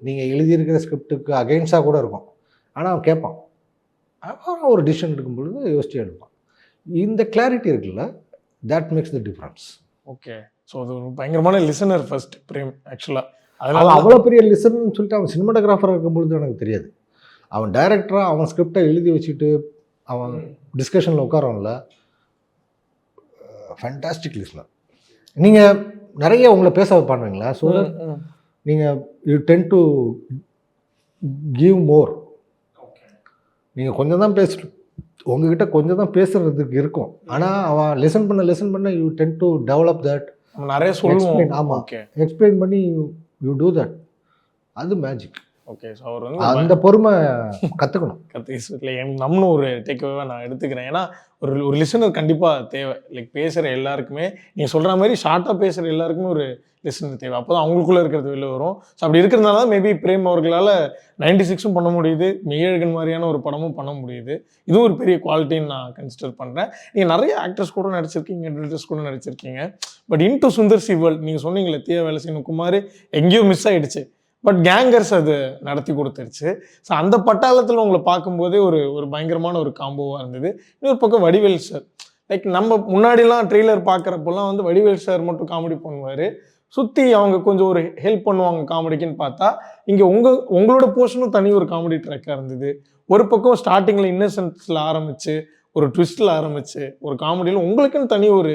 நீங்கள் எழுதியிருக்கிற ஸ்கிரிப்டுக்கு அகெயின்ஸ்டாக கூட இருக்கும், ஆனால் அவன் கேட்பான். அப்புறம் ஒரு டிசிஷன் எடுக்கும் பொழுது யோசிச்சு எடுப்பான். இந்த கிளாரிட்டி இருக்குல்ல, that makes the difference. Okay. So அது ஒரு பயங்கரமான லிசனர் ஃபர்ஸ்ட் பிரேம் ஆக்சுவலாக. அதனால் அவ்வளோ பெரிய லிசனர்னு சொல்லிட்டு அவன் சினிமாட்டோகிராஃபராக இருக்கும் பொழுது எனக்கு தெரியாது. அவன் டைரக்டராக அவன் ஸ்கிரிப்டை எழுதி வச்சுட்டு அவன் டிஸ்கஷனில் உட்காரவன்ல, ஃபேண்டாஸ்டிக் லிசனர். நீங்கள் நிறைய உங்களை பேச வைப்பானுங்களா, ஸோ நீங்கள் you ten to give more. நீங்கள் கொஞ்சம் தான் உங்ககிட்ட கொஞ்சம் தான் பேசுகிறதுக்கு இருக்கும், ஆனால் அவன் லிசன் பண்ண you ten to develop that. நிறைய சொல்லுவோம். ஆமாம், எக்ஸ்பிளைன் பண்ணி யூ டூ தட். அது மேஜிக். ஓகே. ஸோ அவர் வந்து அந்த பொறுமை கற்றுக்கணும். இல்லை, நம்மளும் ஒரு டேக்அவேவாக நான் எடுத்துக்கிறேன். ஏன்னா ஒரு லிசனர் கண்டிப்பாக தேவை. லைக் பேசுகிற எல்லாருக்குமே, நீங்கள் சொல்கிற மாதிரி ஷார்ட்டாக பேசுகிற எல்லாருக்குமே ஒரு லிசனர் தேவை. அப்போ தான் அவங்களுக்குள்ளே இருக்கிறது வெளில வரும். ஸோ அப்படி இருக்கிறதுனால தான் மேபி பிரேம் அவர்களால் 96 பண்ண முடியுது, மெய்யழகன் மாதிரியான ஒரு படமும் பண்ண முடியுது. இதுவும் ஒரு பெரிய குவாலிட்டின்னு நான் கன்சிடர் பண்ணுறேன். நீங்கள் நிறைய ஆக்டர்ஸ் கூட நடிச்சிருக்கீங்க, டிரெக்டர்ஸ் கூட நடிச்சிருக்கீங்க. But into Sundar C world, நீங்கள் சொன்னீங்களே தீய வேலை செய்யணும் குமார் எங்கேயோ மிஸ் ஆகிடுச்சு, பட் கேங்கர்ஸ் அது நடத்தி கொடுத்துருச்சு. ஸோ அந்த பட்டாளத்தில் உங்களை பார்க்கும்போதே ஒரு பயங்கரமான ஒரு காம்போவாக இருந்தது. இன்னொரு பக்கம் வடிவேல் சார், லைக் நம்ம முன்னாடிலாம் ட்ரெய்லர் பார்க்குறப்பெல்லாம் வந்து வடிவேல் சார் மட்டும் காமெடி பண்ணுவார். சுற்றி அவங்க கொஞ்சம் ஒரு ஹெல்ப் பண்ணுவாங்க காமெடிக்குன்னு பார்த்தா இங்கே உங்களோட போர்ஷனும் தனி ஒரு காமெடி ட்ராக்காக இருந்தது. ஒரு பக்கம் ஸ்டார்டிங்கில் இன்னசென்ஸில் ஆரம்பித்து ஒரு ட்விஸ்ட்டில் ஆரம்பித்து ஒரு காமெடியில் உங்களுக்குன்னு தனி ஒரு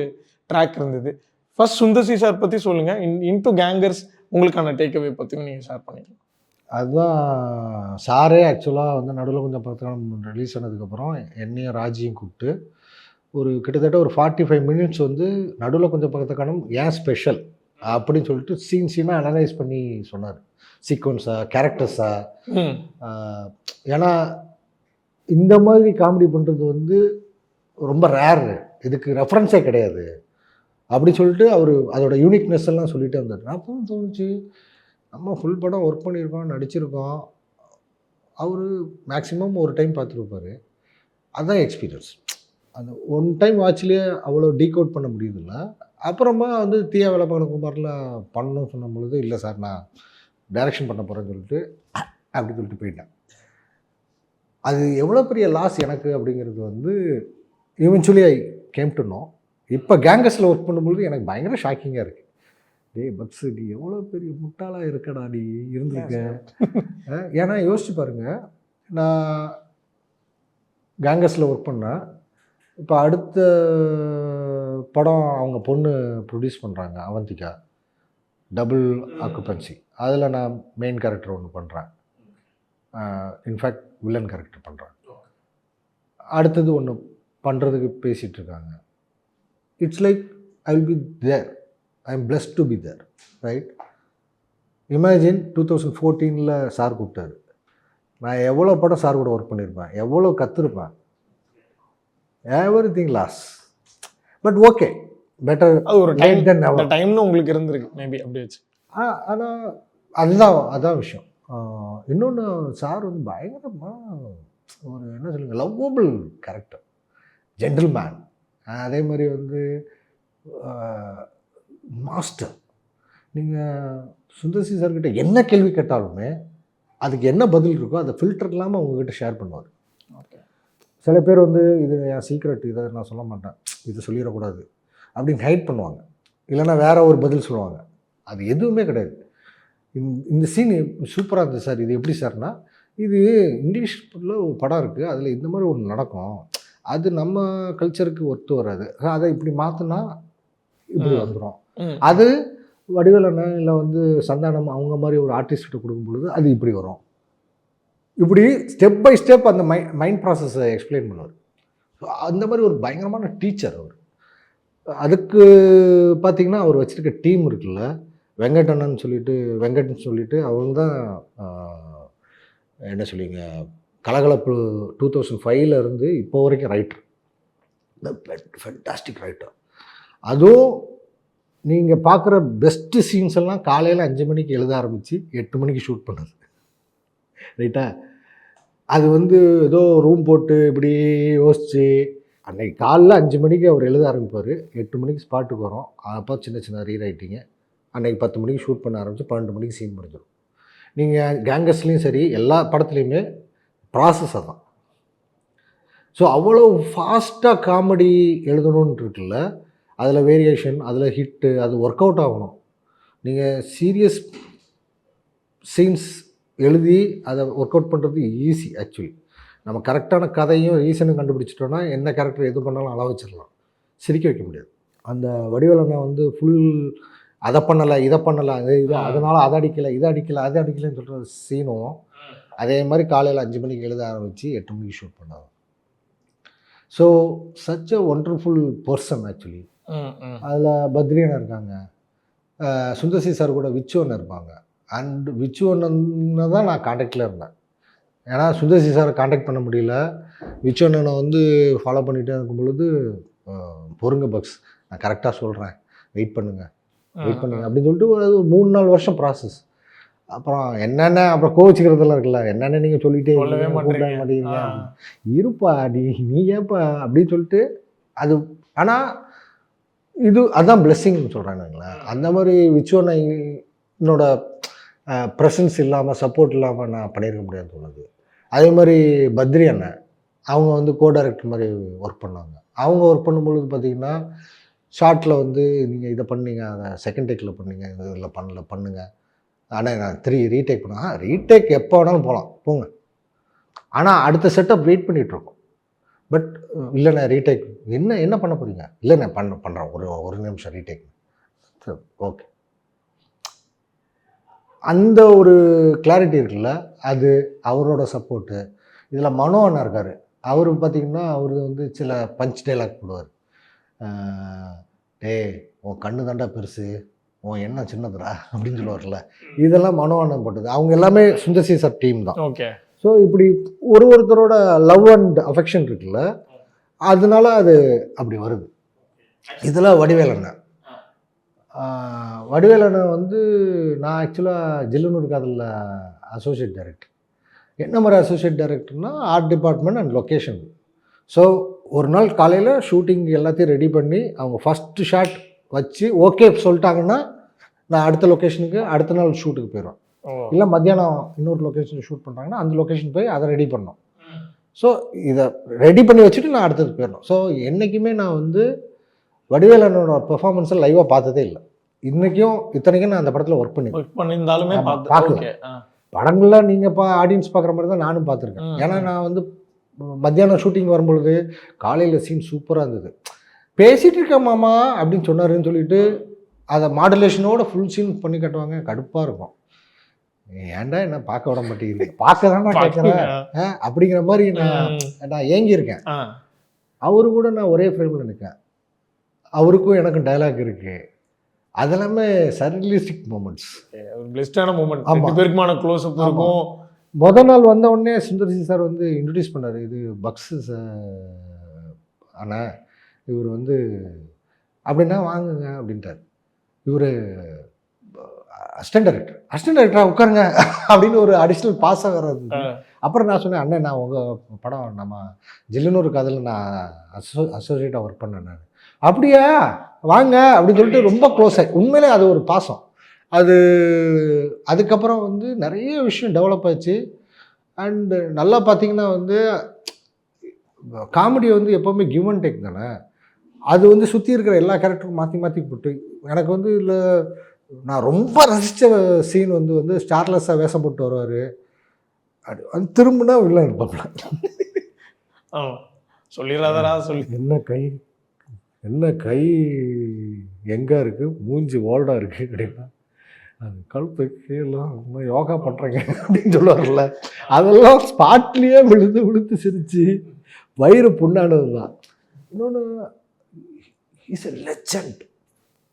ட்ராக் இருந்தது. ஃபர்ஸ்ட் சுந்தர் சி சார் பற்றி சொல்லுங்கள். இன்டு கேங்கர்ஸ் உங்களுக்கான டேக்அவே பற்றியும் நீங்கள் ஷேர் பண்ணிக்கலாம். அதுதான் சாரே ஆக்சுவலாக வந்து நடுவில் கொஞ்சம் படத்தில் ரிலீஸ் ஆனதுக்கப்புறம் என்னையும் ராஜியும் கூப்பிட்டு ஒரு கிட்டத்தட்ட ஒரு 45 மினிட்ஸ் வந்து நடுவில் கொஞ்சம் பக்கத்துக்கான ஏன் ஸ்பெஷல் அப்படின்னு சொல்லிட்டு சீனாக அனலைஸ் பண்ணி சொன்னார். சீக்வன்ஸா, கேரக்டர்ஸா. ஏன்னா இந்த மாதிரி காமெடி பண்ணுறது வந்து ரொம்ப ரேர், இதுக்கு ரெஃபரன்ஸே கிடையாது அப்படி சொல்லிட்டு அவர் அதோட யூனிக்னஸ் எல்லாம் சொல்லிட்டு வந்தார். அப்போ தோணுச்சு, நம்ம ஃபுல் படம் ஒர்க் பண்ணியிருக்கோம், நடிச்சிருக்கோம், அவர் மேக்ஸிமம் ஒரு டைம் பார்த்துருப்பார். அதுதான் எக்ஸ்பீரியன்ஸ். அந்த ஒன் டைம் வாட்ச்லேயே அவ்வளோ டீகோட் பண்ண முடியுதில்ல. அப்புறமா வந்து தீயா வேலைப்பாடுகுமாரில் பண்ணணும்னு சொன்ன பொழுது, இல்லை சார் நான் டைரக்ஷன் பண்ண போகிறேன்னு சொல்லிட்டு அப்படி சொல்லிட்டு போயிட்டேன். அது எவ்வளோ பெரிய லாஸ் எனக்கு அப்படிங்கிறது வந்து eventually I came to know. இப்போ கேங்கஸில் ஒர்க் பண்ணும்பொழுது எனக்கு பயங்கர ஷாக்கிங்காக இருக்குது. டேய் பக்ஸு, நீ எவ்வளோ பெரிய முட்டாளாக இருக்கடா நீ இருந்திருக்க. ஏன்னா யோசிச்சு பாருங்கள், நான் கேங்கஸில் ஒர்க் பண்ணேன். இப்போ அடுத்த படம் அவங்க பொண்ணு ப்ரொடியூஸ் பண்ணுறாங்க, அவந்திகா, டபுள் ஆக்குபென்சி. அதில் நான் மெயின் கேரக்டர் ஒன்று பண்ணுறேன், இன்ஃபேக்ட் வில்லன் கேரக்டர் பண்ணுறேன். அடுத்தது ஒன்று பண்ணுறதுக்கு பேசிகிட்டு இருக்காங்க. It's like I will be there, I am blessed to be there, right? Imagine 2014 sir கூப்பிட்டாரு. நான் எவ்வளோ படம் சார் கூட ஒர்க் பண்ணியிருப்பேன், எவ்வளோ கற்றுருப்பேன். Everything loss, but okay, better. அது ஒரு டைம்னு உங்களுக்கு இருந்திருக்கு மேபி அப்படி வச்சு. ஆனால் அதுதான் விஷயம். இன்னொன்று, சார் வந்து பயங்கரமாக ஒரு என்ன சொல்லுங்கள், லவ்வபிள் கேரக்டர், ஜென்டில்மேன். அதே மாதிரி வந்து மாஸ்டர். நீங்கள் சுந்தர் சி சார்கிட்ட என்ன கேள்வி கேட்டாலுமே அதுக்கு என்ன பதில் இருக்கோ அதை ஃபில்டர் இல்லாமல் உங்ககிட்ட ஷேர் பண்ணுவார். ஓகே. சில பேர் வந்து இது என் சீக்ரெட், இதை நான் சொல்ல மாட்டேன், இதை சொல்லிடக்கூடாது அப்படின்னு ஹைட் பண்ணுவாங்க, இல்லைன்னா வேற ஒரு பதில் சொல்லுவாங்க. அது எதுவுமே கிடையாது. இந்த சீன் சூப்பராக இருந்தது சார், இது எப்படி சார்னா, இது இங்கிலீஷில் ஒரு படம் இருக்குது, அதில் இந்த மாதிரி ஒன்று நடக்கும், அது நம்ம கல்ச்சருக்கு ஒத்து வராது, அதை இப்படி மாற்றினா இப்படி வந்துடும். அது வடிவேலண்ணன் இல்லை வந்து சந்தானம் அவங்க மாதிரி ஒரு ஆர்டிஸ்ட்கிட்ட கொடுக்கும் பொழுது அது இப்படி வரும். இப்படி ஸ்டெப் பை ஸ்டெப் அந்த மைண்ட் ப்ராசஸை எக்ஸ்பிளைன் பண்ணுவார். அந்த மாதிரி ஒரு பயங்கரமான டீச்சர் அவர். அதுக்கு பார்த்திங்கன்னா அவர் வச்சுருக்க டீம் இருக்குல்ல, வெங்கட்னு சொல்லிட்டு அவங்க தான் என்ன சொல்லிங்க, கலகலப்பு 2005 இருந்து இப்போ வரைக்கும் ரைட்டர், ஃபென்டாஸ்டிக் ரைட்டர். அதுவும் நீங்கள் பார்க்குற பெஸ்ட்டு சீன்ஸ் எல்லாம் காலையில் 5 மணிக்கு எழுத ஆரம்பித்து 8 மணிக்கு ஷூட் பண்ணது, ரைட்டா? அது வந்து ஏதோ ரூம் போட்டு இப்படி யோசித்து அன்றைக்கி காலைல 5 மணிக்கு அவர் எழுத ஆரம்பிப்பார், 8 மணிக்கு ஸ்பாட்டுக்கு வரும். அப்போ சின்ன சின்ன ரீரைட்டிங்கு. அன்றைக்கி 10 மணிக்கு ஷூட் பண்ண ஆரம்பித்து 12 மணிக்கு சீன் முடிஞ்சிடும். நீங்கள் கேங்கஸ்லேயும் சரி, எல்லா படத்துலையுமே ப்ராசஸ் அதான். ஸோ அவ்வளோ ஃபாஸ்ட்டாக காமெடி எழுதணுன்ட்டு இருக்குல்ல, அதில் வேரியேஷன், அதில் ஹிட்டு, அது ஒர்க் அவுட் ஆகணும். நீங்கள் சீரியஸ் சீன்ஸ் எழுதி அதை ஒர்க் அவுட் பண்ணுறது ஈஸி. ஆக்சுவலி நம்ம கரெக்டான கதையும் ரீசனும் கண்டுபிடிச்சிட்டோன்னா என்ன கேரக்டர் எது பண்ணாலும் அள வச்சிடலாம், சிரிக்க வைக்க முடியாது. அந்த வடிவேலண்ணா வந்து ஃபுல் அதை பண்ணலை இதை பண்ணலை, இது அதனால் அதை அடிக்கலை இதை அடிக்கலை அதை அடிக்கலைன்னு சொல்கிற சீனும் அதே மாதிரி காலையில் 5 மணிக்கு எழுத ஆரம்பித்து 8 மணிக்கு ஷூட் பண்ணாங்க. So such a wonderful person actually. அதில் பத்ரியண்ணன் இருக்காங்க, சுந்தர் சி சார் கூட விச்சு அண்ணன் இருப்பாங்க. அண்ட் விச்சு அண்ணனை தான் நான் காண்டாக்டில் இருந்தேன். ஏன்னா சுந்தர் சி சாரை காண்டாக்ட் பண்ண முடியல, விச்சு அண்ணனை வந்து ஃபாலோ பண்ணிகிட்டே இருக்கும் பொழுது, பொறுங்க பக்ஸ், நான் கரெக்டாக சொல்கிறேன், வெயிட் பண்ணுங்கள் அப்படின்னு சொல்லிட்டு ஒரு 3-4 வருஷம் ப்ராசஸ். அப்புறம் என்னென்ன அப்புறம் கோவிச்சுக்கிறதுலாம் இருக்குல்ல, என்னென்ன நீங்கள் சொல்லிகிட்டே மாட்டேங்கிறீங்க, இருப்பா நீ ஏப்பா அப்படின்னு சொல்லிட்டு அது. ஆனால் அதுதான் பிளெஸ்ஸிங்னு சொல்கிறாங்கங்களா. அந்த மாதிரி விச்சுவனோட ப்ரெசன்ஸ் இல்லாமல், சப்போர்ட் இல்லாமல் நான் பண்ணியிருக்க முடியாதுன்னு தோணுது. அதே மாதிரி பத்ரி அண்ணன் அவங்க வந்து கோ டைரக்டர் மாதிரி ஒர்க் பண்ணாங்க. அவங்க ஒர்க் பண்ணும்பொழுது பார்த்திங்கன்னா ஷார்ட்டில் வந்து நீங்கள் இதை பண்ணீங்க, அதை செகண்ட் டேக்கில் பண்ணீங்க, இதில் பண்ணுங்க. ஆனால் நான் 3 ரீடேக் பண்ணேன். ரீடேக் எப்போ வேணாலும் போங்க. ஆனால் அடுத்த செட்டப் வெயிட் பண்ணிகிட்ருக்கோம். பட் இல்லைண்ணே ரீடேக் என்ன பண்ண போகிறீங்க? இல்லைண்ணே பண்ணுறோம் ஒரு நிமிஷம் ரீடேக். சரி, ஓகே. அந்த ஒரு கிளாரிட்டி இருக்குல்ல, அது அவரோட சப்போர்ட்டு. இதில் மனோ அண்ணா இருக்கார். அவர் பார்த்திங்கன்னா அவர் வந்து சில பஞ்ச் டைலாக் போடுவார். டேய் உன் கண்ணு தாண்டா பெருசு, உன் என்ன சின்னதுடா அப்படின்னு சொல்லுவார்ல. இதெல்லாம் மனோ அண்ணன் போட்டது. அவங்க எல்லாமே சுந்தர் சி சார் டீம் தான். ஓகே. ஸோ இப்படி ஒருத்தரோட லவ் அண்ட் அஃபெக்ஷன் இருக்குல்ல, அதனால அது அப்படி வருது. இதில் வடிவேல் அண்ணன் வந்து நான் ஆக்சுவலாக ஜில்லுனூர் காதலில் அசோசியேட் டைரக்டர். என்ன மாதிரி அசோசியேட் டைரக்டர்னா art department and location. So ஒரு நாள் காலையில் ஷூட்டிங் எல்லாத்தையும் ரெடி பண்ணி அவங்க ஃபஸ்ட்டு ஷாட் வச்சு ஓகே சொல்லிட்டாங்கன்னா நான் அடுத்த லொக்கேஷனுக்கு அடுத்த நாள் ஷூட்டுக்கு போயிடுவேன். இல்லை மத்தியானம் இன்னொரு லொக்கேஷன் ஷூட் பண்ணுறாங்கன்னா அந்த லொக்கேஷன் போய் அதை ரெடி பண்ணோம். ஸோ இதை ரெடி பண்ணி வச்சுட்டு நான் அடுத்தது போயிடணும். ஸோ என்றைக்குமே நான் வந்து வடிவேலனோட பெர்ஃபார்மன்ஸை லைவாக பார்த்ததே இல்லை. இன்றைக்கும் இத்தனைக்கும் நான் அந்த படத்தில் ஒர்க் பண்ணியிருந்தாலுமே பார்க்கல. படங்கள்லாம் நீங்கள் ஆடியன்ஸ் பார்க்குற மாதிரி தான் நானும் பார்த்துருக்கேன். ஏன்னா நான் வந்து மத்தியானம் ஷூட்டிங் வரும்பொழுது காலையில் சீன் சூப்பராக இருந்தது. பேசிகிட்டு இருக்கேன் மாமா அப்படின்னு சொன்னாருன்னு சொல்லிட்டு அதை மாடுலேஷனோட ஃபுல் சீன் பண்ணி கட்டுவாங்க. கடுப்பாக இருக்கும். ஏன்டா என்ன பார்க்க விட மாட்டேங்குது, பார்க்க தானே கேட்குறேன் அப்படிங்கிற மாதிரி நான் ஏங்கியிருக்கேன். அவரு கூட நான் ஒரே ஃப்ரேமில் நிற்கேன். அவருக்கும் எனக்கும் டைலாக் இருக்குது. அதெல்லாமே சர்ரியலிஸ்டிக் மூமெண்ட்ஸ், பெஸ்ட்டான மூமெண்ட். ஆமாம், பேருக்குமான க்ளோஸ் அப் இருக்கும். முதல் நாள் வந்த உடனே சுந்தர் சி சார் வந்து இன்ட்ரடியூஸ் பண்ணார். இது பக்ஸு ஆனால் இவர் வந்து அப்படின்னா வாங்குங்க அப்படின்ட்டார். இவர் அசிஸ்டன்ட் டைரக்டராக உட்காருங்க அப்படின்னு ஒரு அடிஷ்னல் பாஸாக வர்றது. அப்புறம் நான் சொன்னேன், அண்ணன் நான் உங்கள் படம் நம்ம ஜில்லுனூர் காதலில் நான் அசோசியேட்டாக ஒர்க் பண்ணேன் நான். அப்படியா வாங்க அப்படின்னு சொல்லிட்டு ரொம்ப க்ளோஸ் ஆகி உண்மையிலே அது ஒரு பாசம். அதுக்கப்புறம் வந்து நிறைய விஷயம் டெவலப் ஆச்சு. அண்டு நல்லா பார்த்தீங்கன்னா வந்து காமெடி வந்து எப்போவுமே கிவ் அண்ட் டேக் தானே. அது வந்து சுற்றி இருக்கிற எல்லா கேரக்டரும் மாற்றி போட்டு எனக்கு வந்து இல்லை நான் ரொம்ப ரசித்த சீன் வந்து ஸ்டார்லெஸ்ஸாக வேஷம் போட்டு வருவார். அது திரும்பினா இல்லை இருப்பாப்ல. சொல்லிடாதரா சொல்லி என்ன கை எங்கே இருக்குது, மூஞ்சி ஓல்டாக இருக்குது அப்படின்னா அது கழுத்து கீழெல்லாம் யோகா பண்ணுறேங்க அப்படின்னு சொல்லுவார்ல. அதெல்லாம் ஸ்பாட்லேயே விழுந்து சிரித்து வயிறு புண்ணானது தான். இன்னொன்று இஸ் எ லெஜண்ட்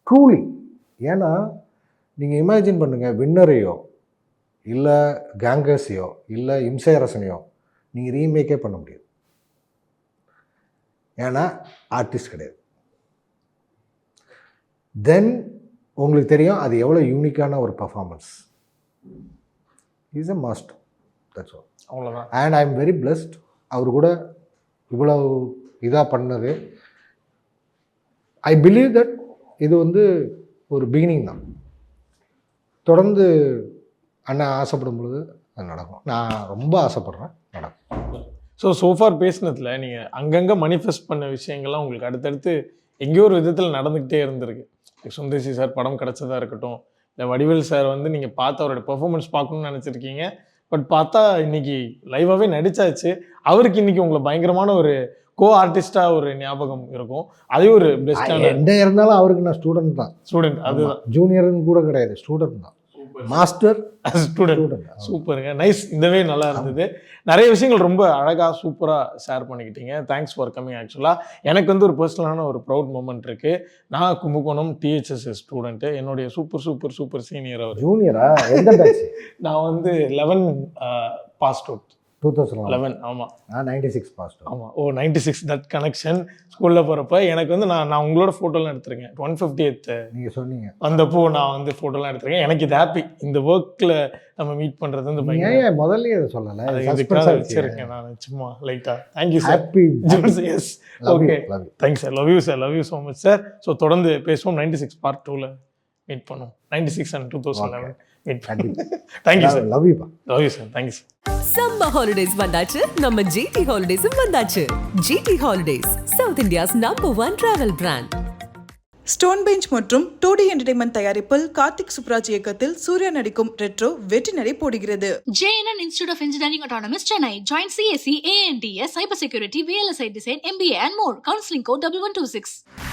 ட்ரூலி. ஏன்னா நீங்கள் இமேஜின் பண்ணுங்கள், வின்னரையோ இல்லை கேங்கர்ஸையோ இல்லை இம்சையரசனையோ நீங்கள் ரீமேக்கே பண்ண முடியாது. ஏன்னா ஆர்டிஸ்ட் கிடையாது. தென் உங்களுக்கு தெரியும் அது எவ்வளோ யூனிக்கான ஒரு performance. Is a master, that's all. அவ்வளோதான். And I am very blessed அவர் கூட இவ்வளோ இதாக பண்ணது. ஐ பிலீவ் தட் இது வந்து ஒரு பிகினிங் தான். தொடர்ந்து அண்ணன் ஆசைப்படும் பொழுது அது நடக்கும். நான் ரொம்ப ஆசைப்படுறேன், நடக்கும். சோஃபார் பேசினதில் நீங்கள் அங்கங்கே மனிஃபெஸ்ட் பண்ண விஷயங்கள்லாம் உங்களுக்கு அடுத்தடுத்து எங்கேயோ ஒரு விதத்தில் நடந்துக்கிட்டே இருந்திருக்கு. சுந்தர் சி சார் படம் கிடச்சதாக இருக்கட்டும், இல்லை வடிவேல் சார் வந்து நீங்கள் பார்த்து அவரோட பெர்ஃபார்மன்ஸ் பார்க்கணுன்னு நினச்சிருக்கீங்க. பட் பார்த்தா இன்னைக்கு லைவாகவே நடித்தாச்சு. அவருக்கு இன்னைக்கு உங்களை பயங்கரமான ஒரு கோ ஆர்டிஸ்டாக ஒரு ஞாபகம் இருக்கும். அதே ஒரு பெஸ்ட்டான என்ன இருந்தாலும் அவருக்கு நான் ஸ்டூடெண்ட் தான். அதுதான், ஜூனியர்னு கூட கிடையாது, ஸ்டூடெண்ட் தான். Master student. சூப்பருங்க, நைஸ். இந்தவே நல்லா இருந்தது. நிறைய விஷயங்கள் ரொம்ப அழகாக சூப்பராக ஷேர் பண்ணிக்கிட்டீங்க. Thanks for coming. ஆக்சுவலாக எனக்கு வந்து ஒரு பர்சனலான ஒரு ப்ரௌட் மூமெண்ட் இருக்குது. நான் கும்பகோணம் டிஹெச்எஸ் ஸ்டூடெண்ட்டு. என்னுடைய சூப்பர் சீனியர் அவர். ஜூனியரா? எந்த பேட்ச்? நான் வந்து 11 பாஸ்ட் அவுட். 2011. ஆமாம். நான் 96 பாஸ்ட் அவுட். ஆமாம். 96 தட் கனெக்ஷன். ஸ்கூலில் போகிறப்ப எனக்கு வந்து நான் உங்களோட ஃபோட்டோலாம் எடுத்துருக்கேன். 150th நீங்கள் சொன்னீங்க வந்தப்போ நான் வந்து ஃபோட்டோலாம் எடுத்துருக்கேன். எனக்கு இது ஹாப்பி. இந்த ஒர்க்கில் நம்ம மீட் பண்ணுறது வந்து ஏன் முதல்ல அதை சொல்லலை? இதுக்காக வச்சுருக்கேன் நான் சும்மா லைட்டாக. Thank you sir. Happy. Yes, okay, thanks sir. Love you sir. Love you so much sir. So தொடர்ந்து பேசுவோம். 96 Part 2ல மீட் பண்ணுவோம். 96 and 2011 மீட் பண்ணுவோம். Thank you sir. Love you. Love you sir. Thank you sir. Summer holidays வந்தாச்சு, நம்ம GT ஹாலிடேஸும் வந்தாச்சு. GT holidays, south India's number 1 travel brand. Stone bench மற்றும் 2D entertainment தயாரிப்பில் கார்த்திக் சுப்ராஜ் இயக்கத்தில் சூர்யா நடிக்கும் ரெட்ரோ வெற்றி நடை போடுகிறது. JNN Institute of Engineering Autonomous Chennai. Join CSE, ANTS, Cybersecurity, VLSI Design, MBA and more. Counseling code 1126.